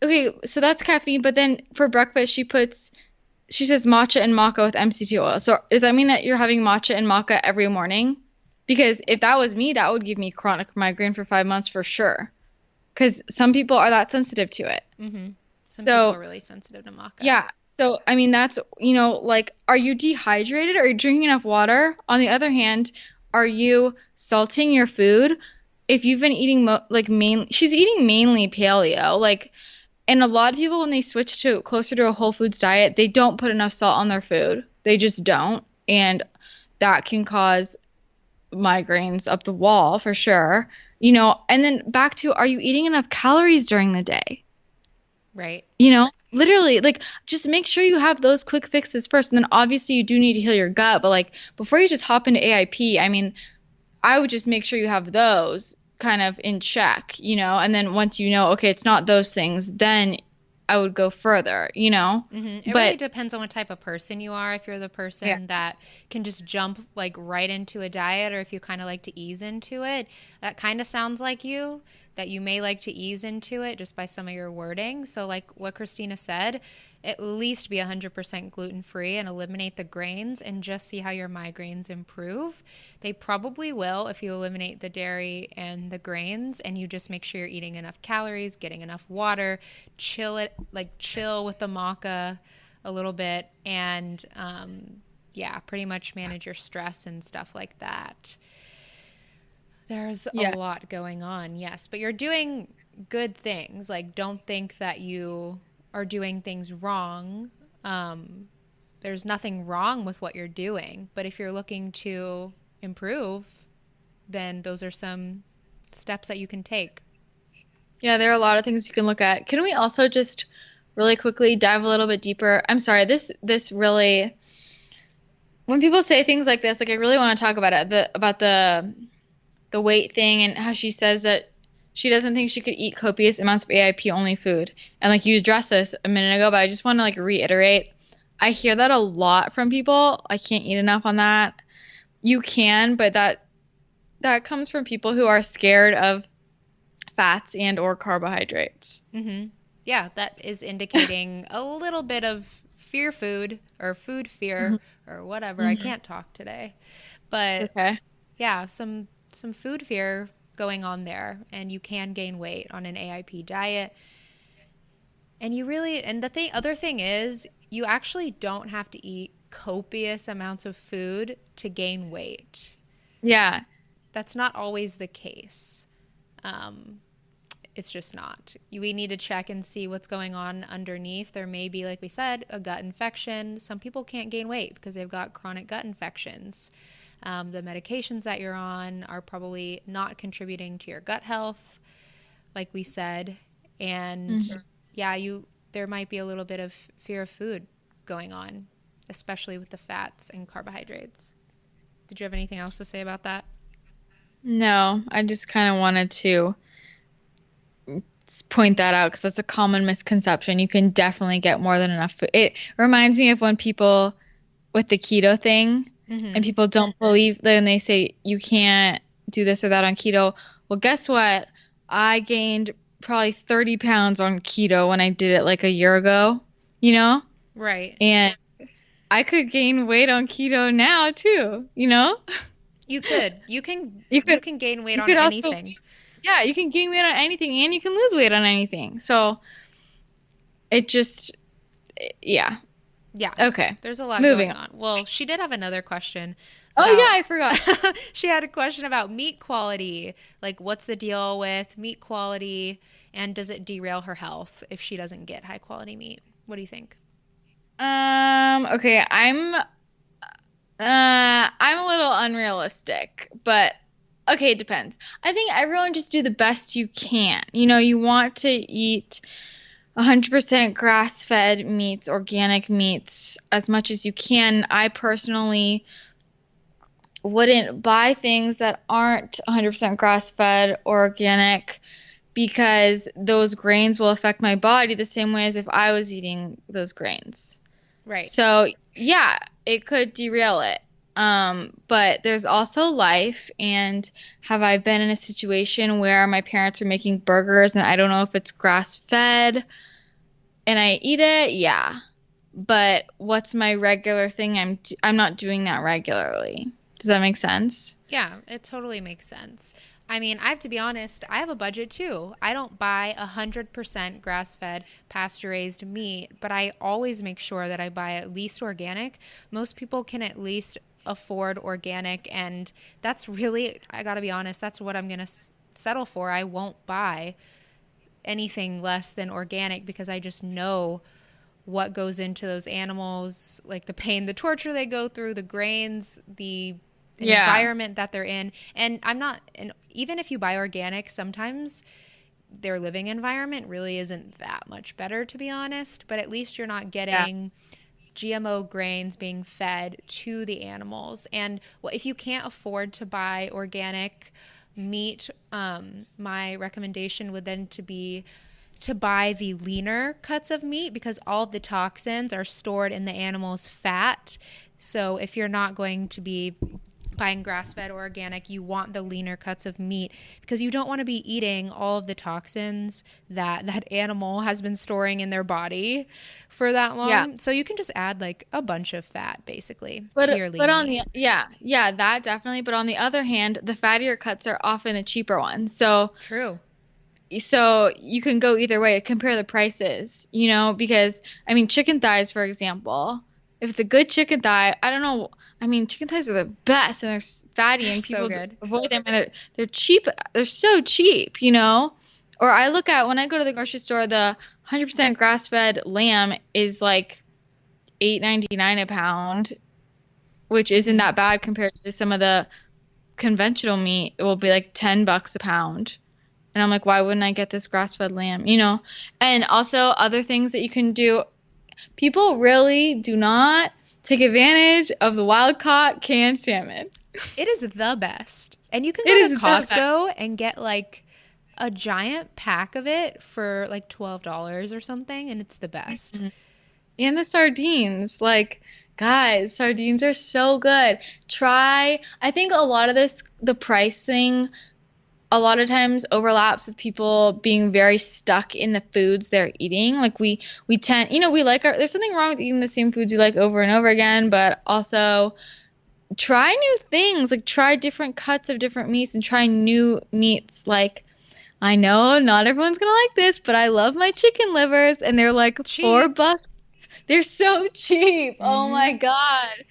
A: Okay, so that's caffeine, but then for breakfast she says matcha and maca with MCT oil. So does that mean that you're having matcha and maca every morning? Because if that was me, that would give me chronic migraine for 5 months for sure. Because some people are that sensitive to it.
B: Mm-hmm. Some people are
A: So
B: really sensitive to maca.
A: yeah. So I mean that's like are you dehydrated? Are you drinking enough water? On the other hand, are you salting your food? If you've been eating she's eating mainly paleo, like and a lot of people, when they switch to closer to a whole foods diet, they don't put enough salt on their food. They just don't. And that can cause migraines up the wall for sure. And then back to, are you eating enough calories during the day?
B: Right.
A: Literally, like, just make sure you have those quick fixes first. And then obviously you do need to heal your gut. But like, before you just hop into AIP, I mean, I would just make sure you have those kind of in check. And then once you know, okay, it's not those things, then I would go further.
B: Mm-hmm. It really
A: But
B: depends on what type of person you are. If you're the
A: yeah,
B: person that can just jump like right into a diet, or if you kind of like to ease into it, that kind of sounds like you, that you may like to ease into it just by some of your wording. So, like what Christina said, at least be 100% gluten free and eliminate the grains and just see how your migraines improve. They probably will if you eliminate the dairy and the grains and you just make sure you're eating enough calories, getting enough water, chill with the maca a little bit, and yeah, pretty much manage your stress and stuff like that. There's a
A: yeah,
B: lot going on, yes, but you're doing good things. Like, don't think that you are doing things wrong. There's nothing wrong with what you're doing, but if you're looking to improve, then those are some steps that you can take.
A: yeah. There are a lot of things you can look at. Can we also just really quickly dive a little bit deeper? I'm sorry, this really, when people say things like this, like I really want to talk about it, about the weight thing and how she says that she doesn't think she could eat copious amounts of AIP only food. And like you addressed this a minute ago, but I just want to like reiterate. I hear that a lot from people. I can't eat enough on that. You can, but that comes from people who are scared of fats and or carbohydrates.
B: Mm-hmm. Yeah, that is indicating a little bit of fear food or food fear
A: Hmm.
B: or whatever. I
A: Hmm.
B: can't talk today.
A: It's
B: But
A: okay.
B: yeah, some food fear going on there, and you can gain weight on an AIP diet. And you really, and other thing is, you actually don't have to eat copious amounts of food to gain weight.
A: Yeah.
B: That's not always the case. Um, it's just not. We need to check and see what's going on underneath. There may be, like we said, a gut infection. Some people can't gain weight because they've got chronic gut infections. The medications that you're on are probably not contributing to your gut health, like we said. And
A: Mhm.
B: yeah, there might be a little bit of fear of food going on, especially with the fats and carbohydrates. Did you have anything else to say about that?
A: No, I just kind of wanted to point that out because that's a common misconception. You can definitely get more than enough food. It reminds me of when people with the keto thing and
B: Mm-hmm.
A: people don't believe, then they say you can't do this or that on keto. Well, guess what? I gained probably 30 pounds on keto when I did it like a year ago, you know?
B: Right.
A: And I could gain weight on keto now too, you know?
B: You could. You can
A: You
B: you
A: could
B: can gain weight
A: you
B: on
A: could also
B: anything.
A: yeah, you can gain weight on anything and you can lose weight on anything. So it just yeah.
B: Yeah.
A: Okay.
B: There's a lot
A: Moving
B: going
A: on.
B: on. Well, she did have another question
A: Oh
B: about
A: yeah, I forgot.
B: she had a question about meat quality. Like what's the deal with meat quality and does it derail her health if she doesn't get high quality meat? What do you think?
A: Okay, I'm a little unrealistic, but okay, it depends. I think everyone just do the best you can. You know, you want to eat 100% grass-fed meats, organic meats as much as you can. I personally wouldn't buy things that aren't 100% grass-fed or organic because those grains will affect my body the same way as if I was eating those grains.
B: Right.
A: So, yeah, it could derail it. But there's also life, and have I been in a situation where my parents are making burgers and I don't know if it's grass-fed and I eat it? Yeah. But what's my regular thing? I'm not doing that regularly. Does that make sense?
B: Yeah, it totally makes sense. I mean, I have to be honest, I have a budget too. I don't buy 100% grass fed, pasture raised meat, but I always make sure that I buy at least organic. Most people can at least afford organic, and that's really, I gotta be honest, that's what I'm gonna settle for. I won't buy anything less than organic because I just know what goes into those animals, like the pain, the torture they go through, the grains, the
A: Yeah.
B: environment that they're in. And I'm not, and even if you buy organic, sometimes their living environment really isn't that much better, to be honest. But at least you're not
A: Yeah.
B: getting GMO grains being fed to the animals. And well, if you can't afford to buy organic meat, my recommendation would then to be to buy the leaner cuts of meat because all of the toxins are stored in the animal's fat. So if you're not going to be buying grass-fed or organic, you want the leaner cuts of meat because you don't want to be eating all of the toxins that that animal has been storing in their body for that
A: Yeah.
B: long. So you can just add like a bunch of fat basically to
A: But
B: your
A: but
B: lean
A: on
B: meat.
A: the yeah, that definitely. But on the other hand, the fattier cuts are often the cheaper ones.
B: True.
A: So you can go either way. Compare the prices, you know, because I mean, chicken thighs, for example, if it's a good chicken thigh, I don't know. I mean, chicken thighs are the best, and they're fatty,
B: They're
A: and
B: so
A: people
B: good.
A: avoid them, and they're cheap. They're so cheap, you know. Or I look at when I go to the grocery store, the 100% grass-fed lamb is like 8.99 a pound, which isn't
B: Hmm.
A: that bad compared to some of the conventional meat. It will be like $10 a pound. And I'm like, why wouldn't I get this grass-fed lamb? You know? And also other things that you can do. People really do not take advantage of the wild-caught canned salmon.
B: It is the best. And you can
A: It
B: go
A: is
B: to
A: the best.
B: Costco and get like a giant pack of it for like $12 or something, and it's the best.
A: Mhm. And the sardines, like, guys, sardines are so good. I think a lot of the pricing a lot of times overlaps with people being very stuck in the foods they're eating. Like we tend, we like there's something wrong with eating the same foods you like over and over again, but also try new things, like try different cuts of different meats and try new meats. Like I know not everyone's gonna like this, but I love my chicken livers and they're like four
B: Cheap.
A: bucks. They're so cheap. Oh my
B: Mm-hmm.
A: God.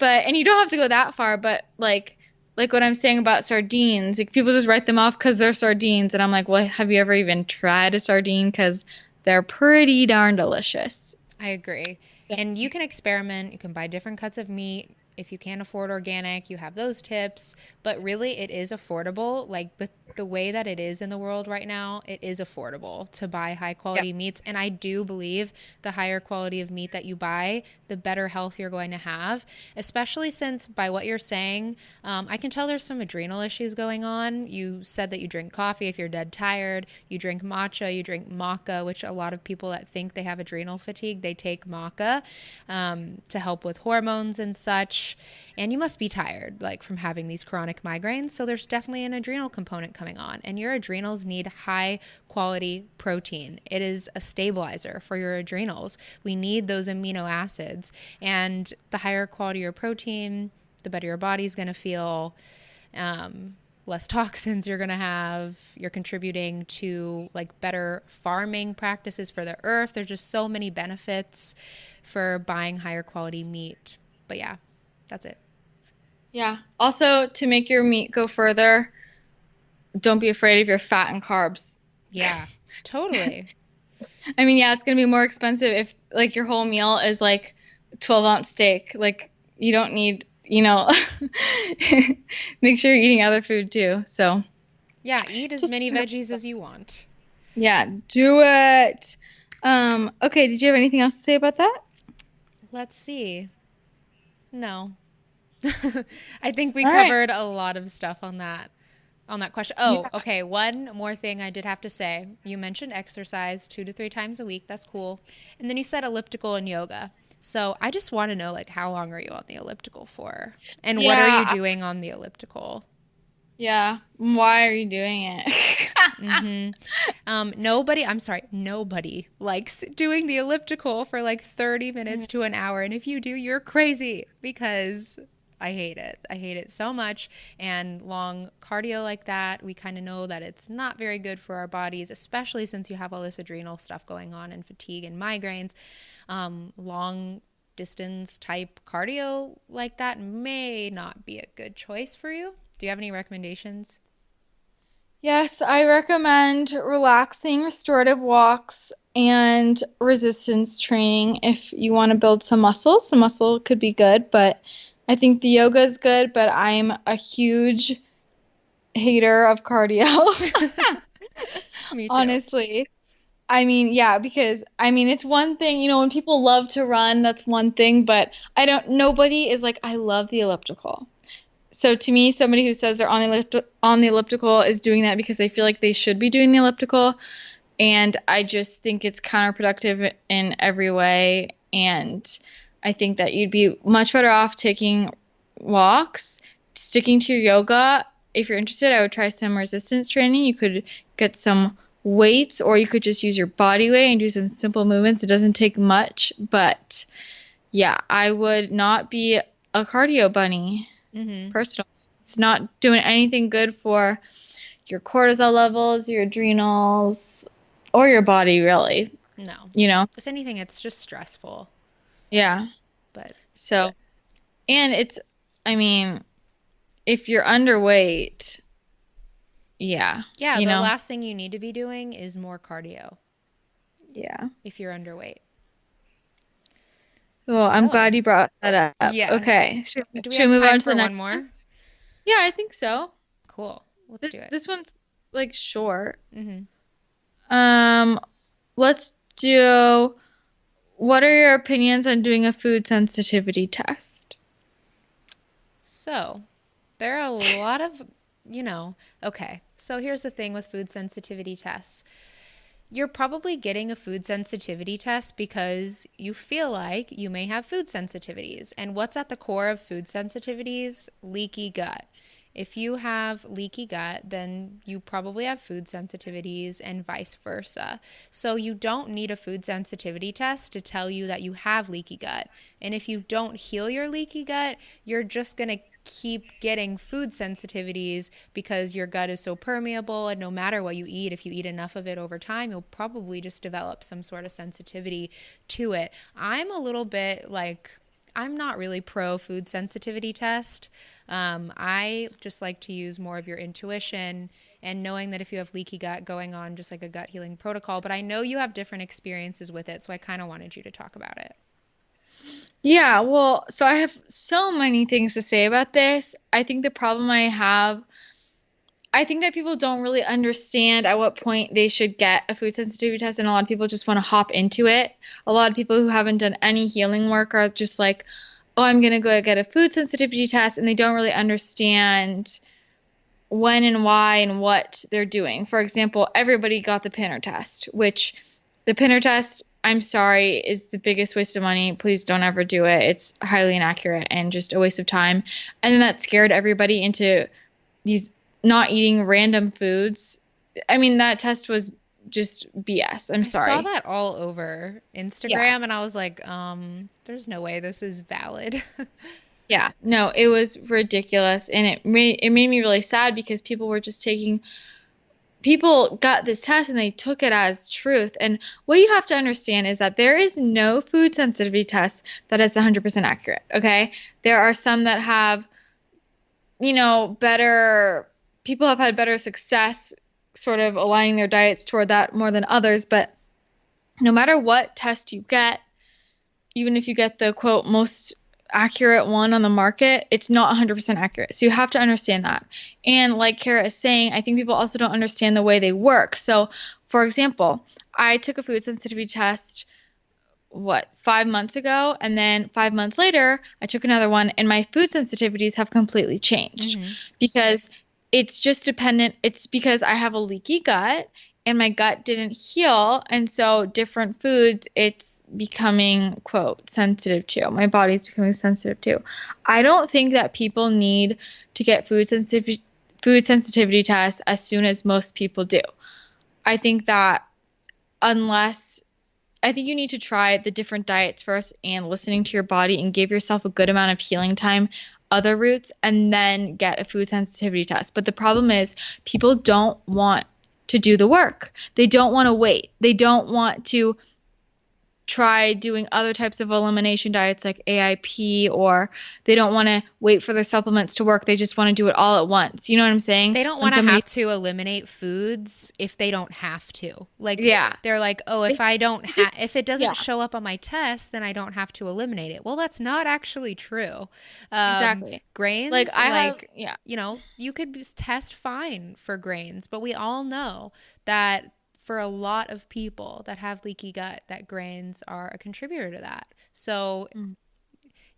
A: And you don't have to go that far, but like like what I'm saying about sardines. Like people just write them off because they're sardines, and I'm like, well, have you ever even tried a sardine? Because they're pretty darn delicious.
B: I agree.
A: So,
B: And you can experiment. You can buy different cuts of meat. If you can't afford organic, you have those tips. But really, it is affordable. Like with the way that it is in the world right now, it is affordable to buy high
A: yeah,
B: quality meats. And I do believe the higher quality of meat that you buy, the better health you're going to have. Especially since, by what you're saying, I can tell there's some adrenal issues going on. You said that you drink coffee if you're dead tired. You drink matcha, you drink maca, which a lot of people that think they have adrenal fatigue, they take maca to help with hormones and such. And you must be tired, like from having these chronic migraines. So there's definitely an adrenal component coming on. And your adrenals need high quality protein. It is a stabilizer for your adrenals. We need those amino acids. And the higher quality your protein, the better your body's going to feel. Less toxins you're going to have. You're contributing to like better farming practices for the earth. There's just so many benefits for buying higher quality meat. But yeah, that's it.
A: yeah. Also, to make your meat go further, don't be afraid of your fat and carbs.
B: Yeah, totally.
A: I mean, yeah, it's gonna be more expensive if like your whole meal is like 12-ounce steak. Like you don't need, make sure you're eating other food too. So
B: Yeah, eat as
A: just
B: many veggies as you want.
A: yeah, do it. Okay, did you have anything else to say about that?
B: Let's see. No. I think we
A: All right.
B: covered a lot of stuff on that question.
A: Yeah.
B: Oh, okay. One more thing I did have to say. You mentioned exercise 2 to 3 times a week. That's cool. And then you said elliptical and yoga. So I just want to know, like, how long are you on the elliptical for? And what are you
A: Yeah.
B: doing on the elliptical?
A: Yeah. Why are you doing it?
B: Nobody likes doing the elliptical for like 30 minutes to an hour. And if you do, you're crazy because I hate it. I hate it so much. And long cardio like that, we kind of know that it's not very good for our bodies, especially since you have all this adrenal stuff going on and fatigue and migraines. Long distance type cardio like that may not be a good choice for you. Do you have any recommendations?
A: Yes, I recommend relaxing, restorative walks and resistance training if you want to build some muscle. Some muscle could be good, but I think the yoga is good, but I'm a huge hater of cardio.
B: Me too.
A: Honestly. I mean, yeah, because I mean, it's one thing, when people love to run, that's one thing, but nobody is like, I love the elliptical. So to me, somebody who says they're on the elliptical is doing that because they feel like they should be doing the elliptical, and I just think it's counterproductive in every way. And I think that you'd be much better off taking walks, sticking to your yoga. If you're interested, I would try some resistance training. You could get some weights, or you could just use your body weight and do some simple movements. It doesn't take much, but yeah, I would not be a cardio bunny
B: Mm-hmm.
A: personally. It's not doing anything good for your cortisol levels, your adrenals, or your body, really.
B: No.
A: You know?
B: If anything, it's just stressful.
A: Yeah.
B: But
A: So, and I mean, if you're underweight, yeah,
B: yeah,
A: you
B: the
A: know?
B: last thing you need to be doing is more cardio
A: Yeah.
B: if you're underweight.
A: Well, I'm
B: So,
A: glad you brought that up.
B: yes.
A: Okay. Should,
B: Do we
A: should
B: have
A: we move on
B: time
A: to the
B: for one
A: next one?
B: more?
A: Yeah, I think so.
B: Cool. Let's do
A: This
B: it.
A: this one's like short.
B: Mm-hmm.
A: Um, let's do what are your opinions on doing a food sensitivity test?
B: So, there are a lot of, okay. So, here's the thing with food sensitivity tests. You're probably getting a food sensitivity test because you feel like you may have food sensitivities. And what's at the core of food sensitivities? Leaky gut. If you have leaky gut, then you probably have food sensitivities and vice versa. So you don't need a food sensitivity test to tell you that you have leaky gut. And if you don't heal your leaky gut, you're just going to keep getting food sensitivities because your gut is so permeable, and no matter what you eat, if you eat enough of it over time, you'll probably just develop some sort of sensitivity to it. I'm a little bit like I'm not really pro food sensitivity test. I just like to use more of your intuition and knowing that if you have leaky gut, going on just like a gut healing protocol. But I know you have different experiences with it, so I kind of wanted you to talk about it.
A: Yeah, well, so I have so many things to say about this. I think the problem I have, I think that people don't really understand at what point they should get a food sensitivity test, and a lot of people just want to hop into it. A lot of people who haven't done any healing work are just like, oh, I'm gonna go get a food sensitivity test, and they don't really understand when and why and what they're doing. For example, everybody got the Pinner test, which the Pinner test, I'm sorry, is the biggest waste of money. Please don't ever do it. It's highly inaccurate and just a waste of time. And then that scared everybody into these not eating random foods. I mean, that test was just BS. I'm
B: I saw
A: sorry.
B: that all over
A: Yeah.
B: Instagram and I was like, there's no way this is valid.
A: Yeah. No, it was ridiculous. And it made me really sad because people got this test and they took it as truth. And what you have to understand is that there is no food sensitivity test that is 100% accurate. Okay. There are some that have, better, people have had better success sort of aligning their diets toward that more than others. But no matter what test you get, even if you get the quote most accurate one on the market, it's not 100% accurate. So you have to understand that. And like Kara is saying, I think people also don't understand the way they work. So, for example, I took a food sensitivity test, 5 months ago, and then 5 months later, I took another one, and my food sensitivities have completely changed
B: Hmm.
A: because it's just dependent. It's because I have a leaky gut and my gut didn't heal. And so different foods, it's becoming, quote, sensitive to. My body's becoming sensitive to. I don't think that people need to get food sensitivity tests as soon as most people do. I think that unless I think you need to try the different diets first and listening to your body and give yourself a good amount of healing time, other routes, and then get a food sensitivity test. But the problem is people don't want to do the work. They don't want to wait. They don't want to try doing other types of elimination diets like AIP, or they don't want to wait for their supplements to work. They just want to do it all at once. You know what I'm saying?
B: They don't
A: When
B: want to
A: somebody,
B: have to eliminate foods if they don't have to. Like
A: yeah,
B: they're like, "Oh,
A: they, they just,
B: if it doesn't
A: yeah,
B: show up on my test, then I don't have to eliminate it." Well, that's not actually true.
A: exactly. Like
B: Grains,
A: I have,
B: like,
A: yeah.
B: you could test fine for grains, but we all know that for a lot of people that have leaky gut, that grains are a contributor to that. So
A: Mm.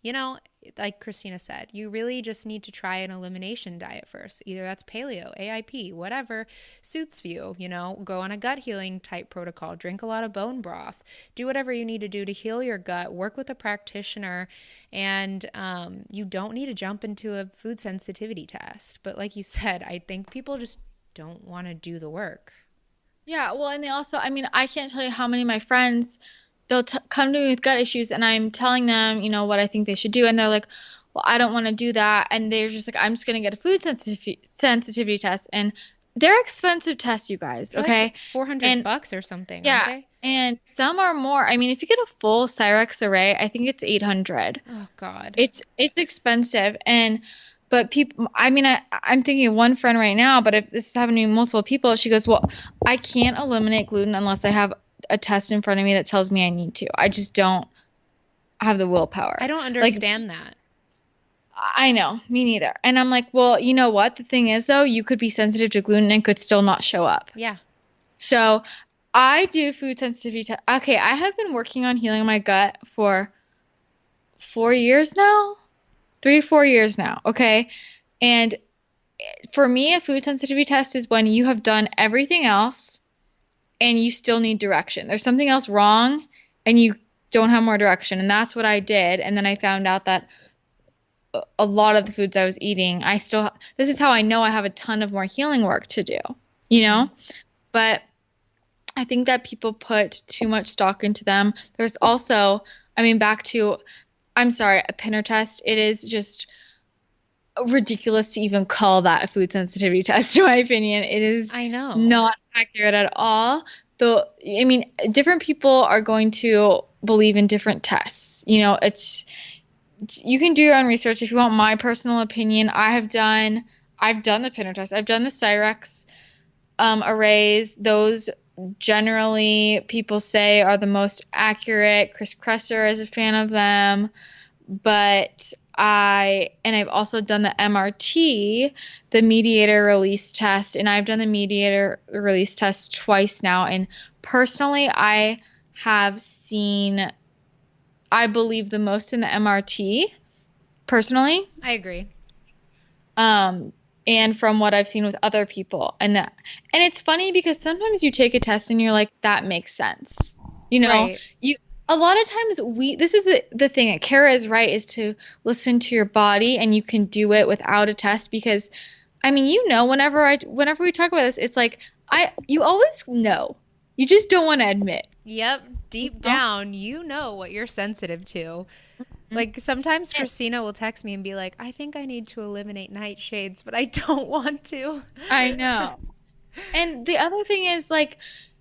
B: you know, like Christina said, you really just need to try an elimination diet first. Either that's paleo, AIP, whatever suits you. Go on a gut healing type protocol, drink a lot of bone broth, do whatever you need to do to heal your gut, work with a practitioner, and you don't need to jump into a food sensitivity test. But like you said, I think people just don't want to do the work.
A: Yeah, well, and they also, I mean, I can't tell you how many of my friends, they'll come to me with gut issues, and I'm telling them, what I think they should do, and they're like, well, I don't want to do that, and they're just like, I'm just gonna get a food sensitivity test, and they're expensive tests, you guys,
B: They're like
A: okay?
B: 400
A: And
B: bucks or something, aren't
A: yeah,
B: they?
A: and some are more. I mean, if you get a full Cyrex array, I think it's 800.
B: Oh, God.
A: It's expensive, and but people, I mean, I'm thinking of one friend right now, but if this is happening to multiple people, she goes, well, I can't eliminate gluten unless I have a test in front of me that tells me I need to. I just don't have the
B: I
A: willpower.
B: don't
A: Like,
B: understand that.
A: I know, me neither. And I'm like, well, you know what? The thing is, though, you could be sensitive to gluten and could still not show up.
B: Yeah.
A: So I do food sensitivity test. Okay, I have been working on healing my gut for 4 years now, 3, 4 years now. Okay. And for me, a food sensitivity test is when you have done everything else and you still need direction. There's something else wrong and you don't have more direction. And that's what I did. And then I found out that a lot of the foods I was eating, this is how I know I have a ton of more healing work to do, you
B: Hmm.
A: know? But I think that people put too much stock into them. There's also, I mean, back to, I'm sorry, a Pinner test. It is just ridiculous to even call that a food sensitivity test, in my opinion. It is
B: I know.
A: not accurate at all. Though, I mean, different people are going to believe in different tests. It's you can do your own research if you want my personal opinion. I've done the Pinner test. I've done the Cyrex arrays. Those generally people say are the most accurate. Chris Kresser is a fan of them, but I've also done the MRT, the mediator release test, and I've done the mediator release test twice now. And personally, I have seen, I believe, the most in the MRT, personally.
B: I agree.
A: And from what I've seen with other people. And it's funny because sometimes you take a test and you're like, that makes sense. You know,
B: Right.
A: you a lot of times this is the thing, Kara is right, is to listen to your body, and you can do it without a test because I mean, whenever we talk about this, it's like you always know. You just don't want to admit.
B: Yep. Deep down, you know what you're sensitive to. Like sometimes Christina will text me and be like, I think I need to eliminate nightshades, but I don't want to.
A: I know. And the other thing is like,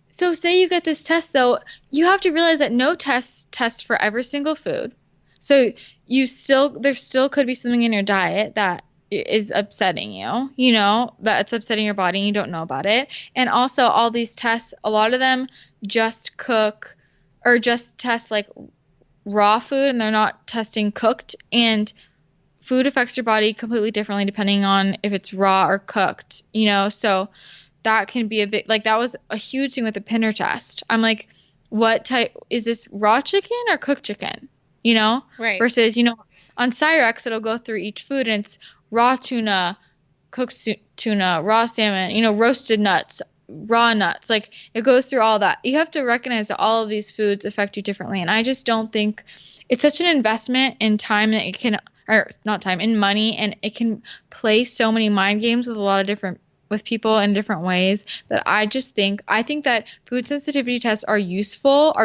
A: so say you get this test though, you have to realize that no test for every single food. So there still could be something in your diet that is upsetting you, that's upsetting your body and you don't know about it. And also all these tests, a lot of them just cook or just test like raw food, and they're not testing cooked, and food affects your body completely differently depending on if it's raw or cooked, so that can be a bit like that was a huge thing with the Pinner test. I'm like, what type is this, raw chicken or cooked chicken?
B: Right.
A: Versus, on Cyrex it'll go through each food and it's raw tuna, cooked tuna, raw salmon, roasted nuts, raw nuts. Like it goes through all that. You have to recognize that all of these foods affect you differently. And I just don't think it's such an investment in time that it can, or not time, in money, and it can play so many mind games with people in different ways that I think that food sensitivity tests are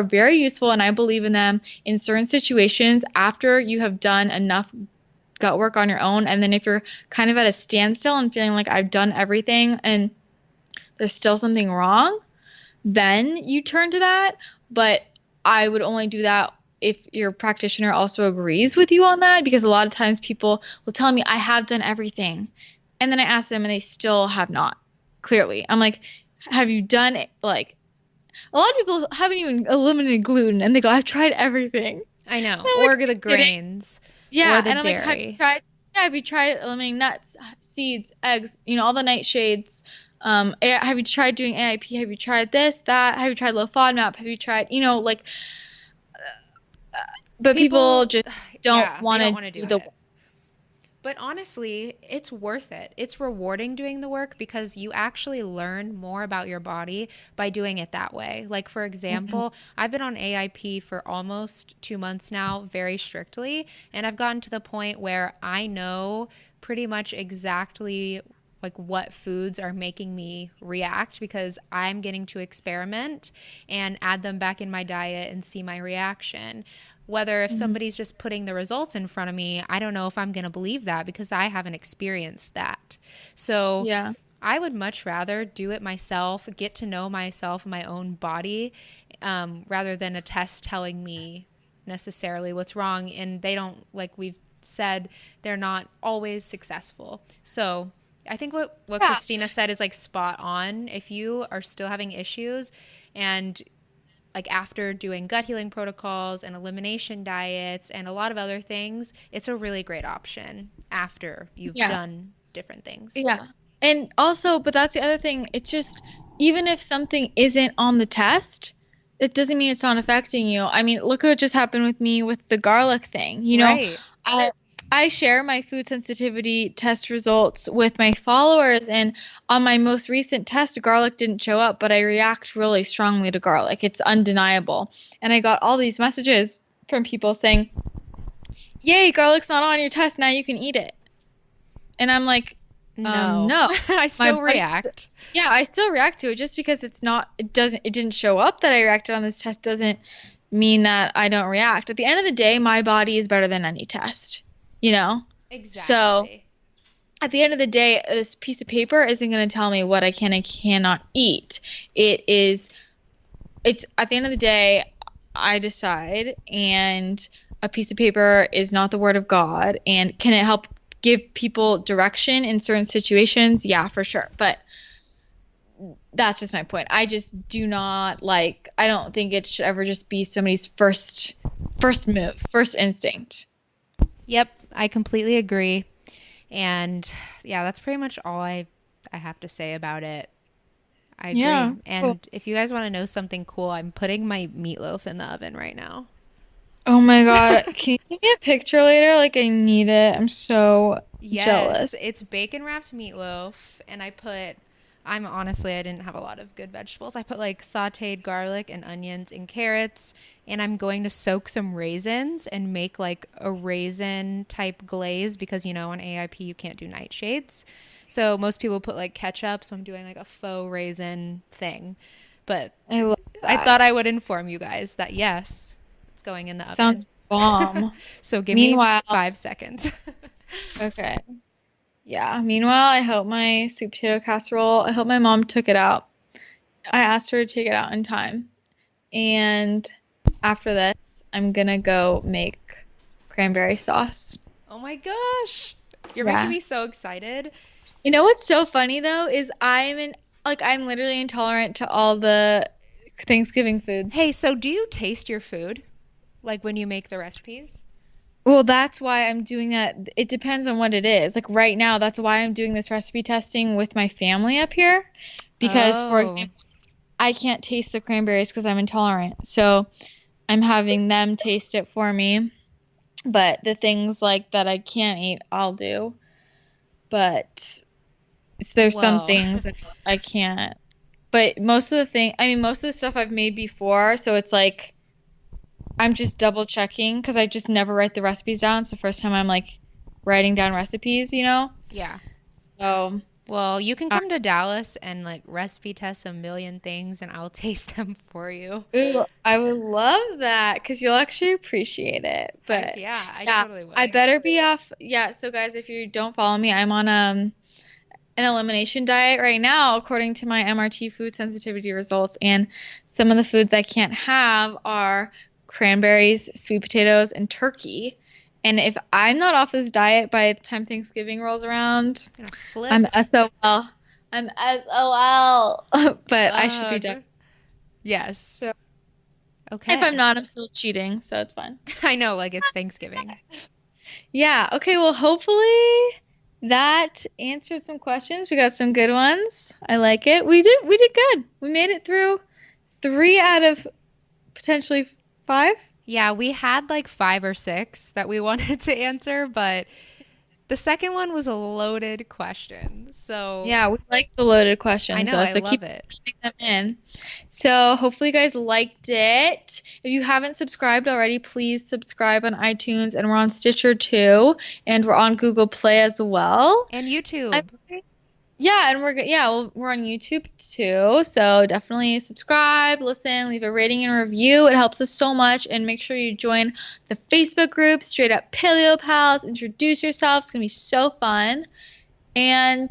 A: very useful, and I believe in them in certain situations after you have done enough gut work on your own. And then if you're kind of at a standstill and feeling like I've done everything and there's still something wrong, then you turn to that. But I would only do that if your practitioner also agrees with you on that, because a lot of times people will tell me I have done everything. And then I ask them and they still have not, clearly. I'm like, have you done it? Like, a lot of people haven't even eliminated gluten and they go, I've tried everything.
B: I know.
A: Like,
B: Or the grains.
A: yeah.
B: Or the
A: And I'm
B: dairy.
A: like, have you tried eliminating nuts, seeds, eggs, all the nightshades? Have you tried doing AIP? Have you tried this, that? Have you tried low FODMAP? Have you tried, but people just don't want to do the work.
B: But honestly, it's worth it. It's rewarding doing the work because you actually learn more about your body by doing it that way. Like, for example, I've been on AIP for almost 2 months now, very strictly. And I've gotten to the point where I know pretty much exactly like what foods are making me react, because I'm getting to experiment and add them back in my diet and see my reaction. Whether if somebody's just putting the results in front of me, I don't know if I'm going to believe that because I haven't experienced that. So
A: Yeah.
B: I would much rather do it myself, get to know myself and my own body, rather than a test telling me necessarily what's wrong. And they don't, like we've said, they're not always successful. So I think what Christina said is like spot on. If you are still having issues and like after doing gut healing protocols and elimination diets and a lot of other things, it's a really great option after you've done different things.
A: Yeah. And also, but that's the other thing. It's just, even if something isn't on the test, it doesn't mean it's not affecting you. I mean, look what just happened with me with the garlic thing.
B: Right.
A: I share my food sensitivity test results with my followers, and on my most recent test, garlic didn't show up, but I react really strongly to garlic. It's undeniable. And I got all these messages from people saying, yay, garlic's not on your test, now you can eat it. And I'm like, no.
B: I still react.
A: Yeah, I still react to it. Just because it didn't show up that I reacted on this test doesn't mean that I don't react. At the end of the day, my body is better than any test.
B: Exactly.
A: So at the end of the day, this piece of paper isn't going to tell me what I can and cannot eat. It's at the end of the day, I decide, and a piece of paper is not the word of God, and can it help give people direction in certain situations? Yeah, for sure. But that's just my point. I just do not like, I don't think it should ever just be somebody's first move, first instinct.
B: Yep, I completely agree. And yeah, that's pretty much all I have to say about it. I agree.
A: Yeah, cool.
B: And if you guys want to know something cool, I'm putting my meatloaf in the oven right now.
A: Oh my God. Can you give me a picture later? Like, I need it. I'm so
B: Yes,
A: jealous.
B: it's bacon wrapped meatloaf, and I'm honestly, I didn't have a lot of good vegetables. I put like sauteed garlic and onions and carrots, and I'm going to soak some raisins and make like a raisin type glaze because, on AIP you can't do nightshades. So most people put like ketchup, so I'm doing like a faux raisin thing. But
A: I love
B: I
A: that.
B: thought I would inform you guys that yes, it's going in the oven.
A: Sounds bomb.
B: So give me
A: Meanwhile,
B: 5 seconds.
A: okay. Yeah. Meanwhile, I hope my sweet potato casserole, I hope my mom took it out. I asked her to take it out in time. And after this, I'm gonna go make cranberry sauce.
B: Oh my gosh. You're making
A: Yeah.
B: me so excited.
A: You know what's so funny though is I'm literally intolerant to all the Thanksgiving foods.
B: Hey, so do you taste your food? Like when you make the recipes?
A: Well, that's why I'm doing that. It depends on what it is. Like right now, that's why I'm doing this recipe testing with my family up here. Because, for
B: Oh,
A: example, I can't taste the cranberries because I'm intolerant. So I'm having them taste it for me. But the things like that I can't eat, I'll do. But there's some
B: well,
A: things that I can't. But most of the stuff I've made before, so it's like I'm just double checking because I just never write the recipes down. It's the first time I'm like writing down recipes.
B: yeah.
A: So,
B: Well, you can
A: uh,
B: come to Dallas and like recipe test a million things and I'll taste them for you.
A: ooh, I would love that because you'll actually appreciate it.
B: Heck
A: But
B: yeah, I
A: yeah,
B: totally
A: I
B: would.
A: better be off. Yeah, so guys, if you don't follow me, I'm on an elimination diet right now, according to my MRT food sensitivity results. And some of the foods I can't have are cranberries, sweet potatoes, and turkey. And if I'm not off this diet by the time Thanksgiving rolls around,
B: I'm gonna
A: I'm
B: flip.
A: SOL. I'm SOL. But I should be done.
B: Ugh. Yes.
A: So if I'm
B: Okay.
A: not, I'm still cheating, so it's fine.
B: I know, like it's Thanksgiving.
A: Yeah. Okay. Well, hopefully that answered some questions. We got some good ones. I like it. We did good. We made it through three out of potentially five.
B: Yeah, we had like five or six that we wanted to answer, but the second one was a loaded question. So
A: Yeah, we like the loaded
B: I
A: questions
B: know,
A: though,
B: I
A: so
B: love
A: keep
B: it.
A: sending them in. So hopefully you guys liked it. If you haven't subscribed already, please subscribe on iTunes, and we're on Stitcher too, and we're on Google Play as well.
B: And
A: I
B: YouTube.
A: Yeah, and we're on YouTube too. So definitely subscribe, listen, leave a rating and review. It helps us so much. And make sure you join the Facebook group, Straight Up Paleo Pals. Introduce yourself. It's gonna be so fun. And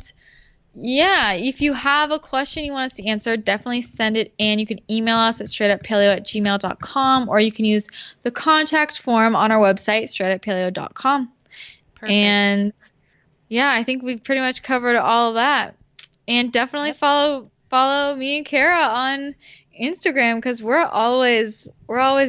A: yeah, if you have a question you want us to answer, definitely send it in. You can email us at straightuppaleo@gmail.com, or you can use the contact form on our website, straightuppaleo.com.
B: Perfect.
A: And yeah, I think we've pretty much covered all of that. And definitely
B: Yep.
A: follow me and Kara on Instagram because we're always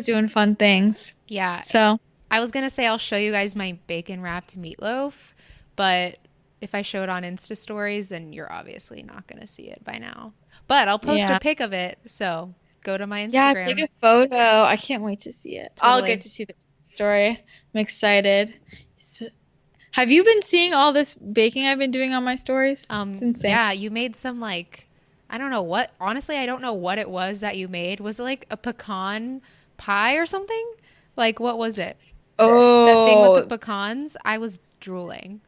A: doing fun things.
B: Yeah.
A: So
B: I was gonna say I'll show you guys my bacon wrapped meatloaf, but if I show it on Insta stories, then you're obviously not gonna see it by now. But I'll post a
A: yeah.
B: pic of it, so go to my
A: Yeah, it's like
B: Instagram.
A: a photo. I can't wait to see it. I'll get
B: Totally.
A: to see the story. I'm excited. So, have you been seeing all this baking I've been doing on my stories? It's insane.
B: Yeah, you made some like I don't know what. Honestly, I don't know what it was that you made. Was it like a pecan pie or something? Like what was it? That thing with the
A: Oh,
B: pecans? I was drooling.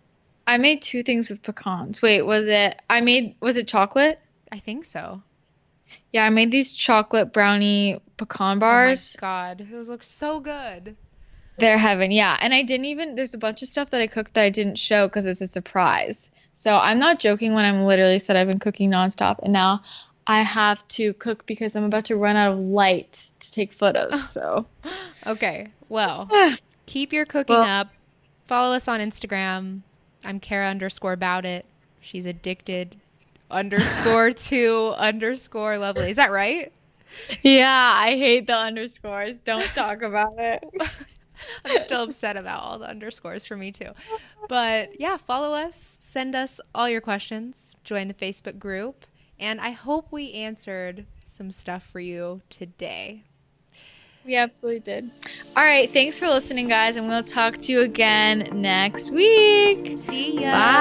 A: I made two things with pecans. Wait, was it chocolate?
B: I think so.
A: Yeah, I made these chocolate brownie pecan
B: Oh my
A: bars.
B: God, those look so good.
A: They're heaven, yeah. And there's a bunch of stuff that I cooked that I didn't show because it's a surprise. So I'm not joking when I'm literally said I've been cooking nonstop. And now I have to cook because I'm about to run out of light to take photos. So
B: Okay, well, Keep your cooking
A: Well,
B: up. Follow us on Instagram. I'm Kara underscore about it. She's addicted underscore to underscore lovely. Is that right?
A: yeah, I hate the underscores. Don't talk about it.
B: I'm still upset about all the underscores for me too. But yeah, follow us, send us all your questions, join the Facebook group, and I hope we answered some stuff for you today.
A: We absolutely did. All right, thanks for listening, guys, and we'll talk to you again next week.
B: See ya.
A: Bye.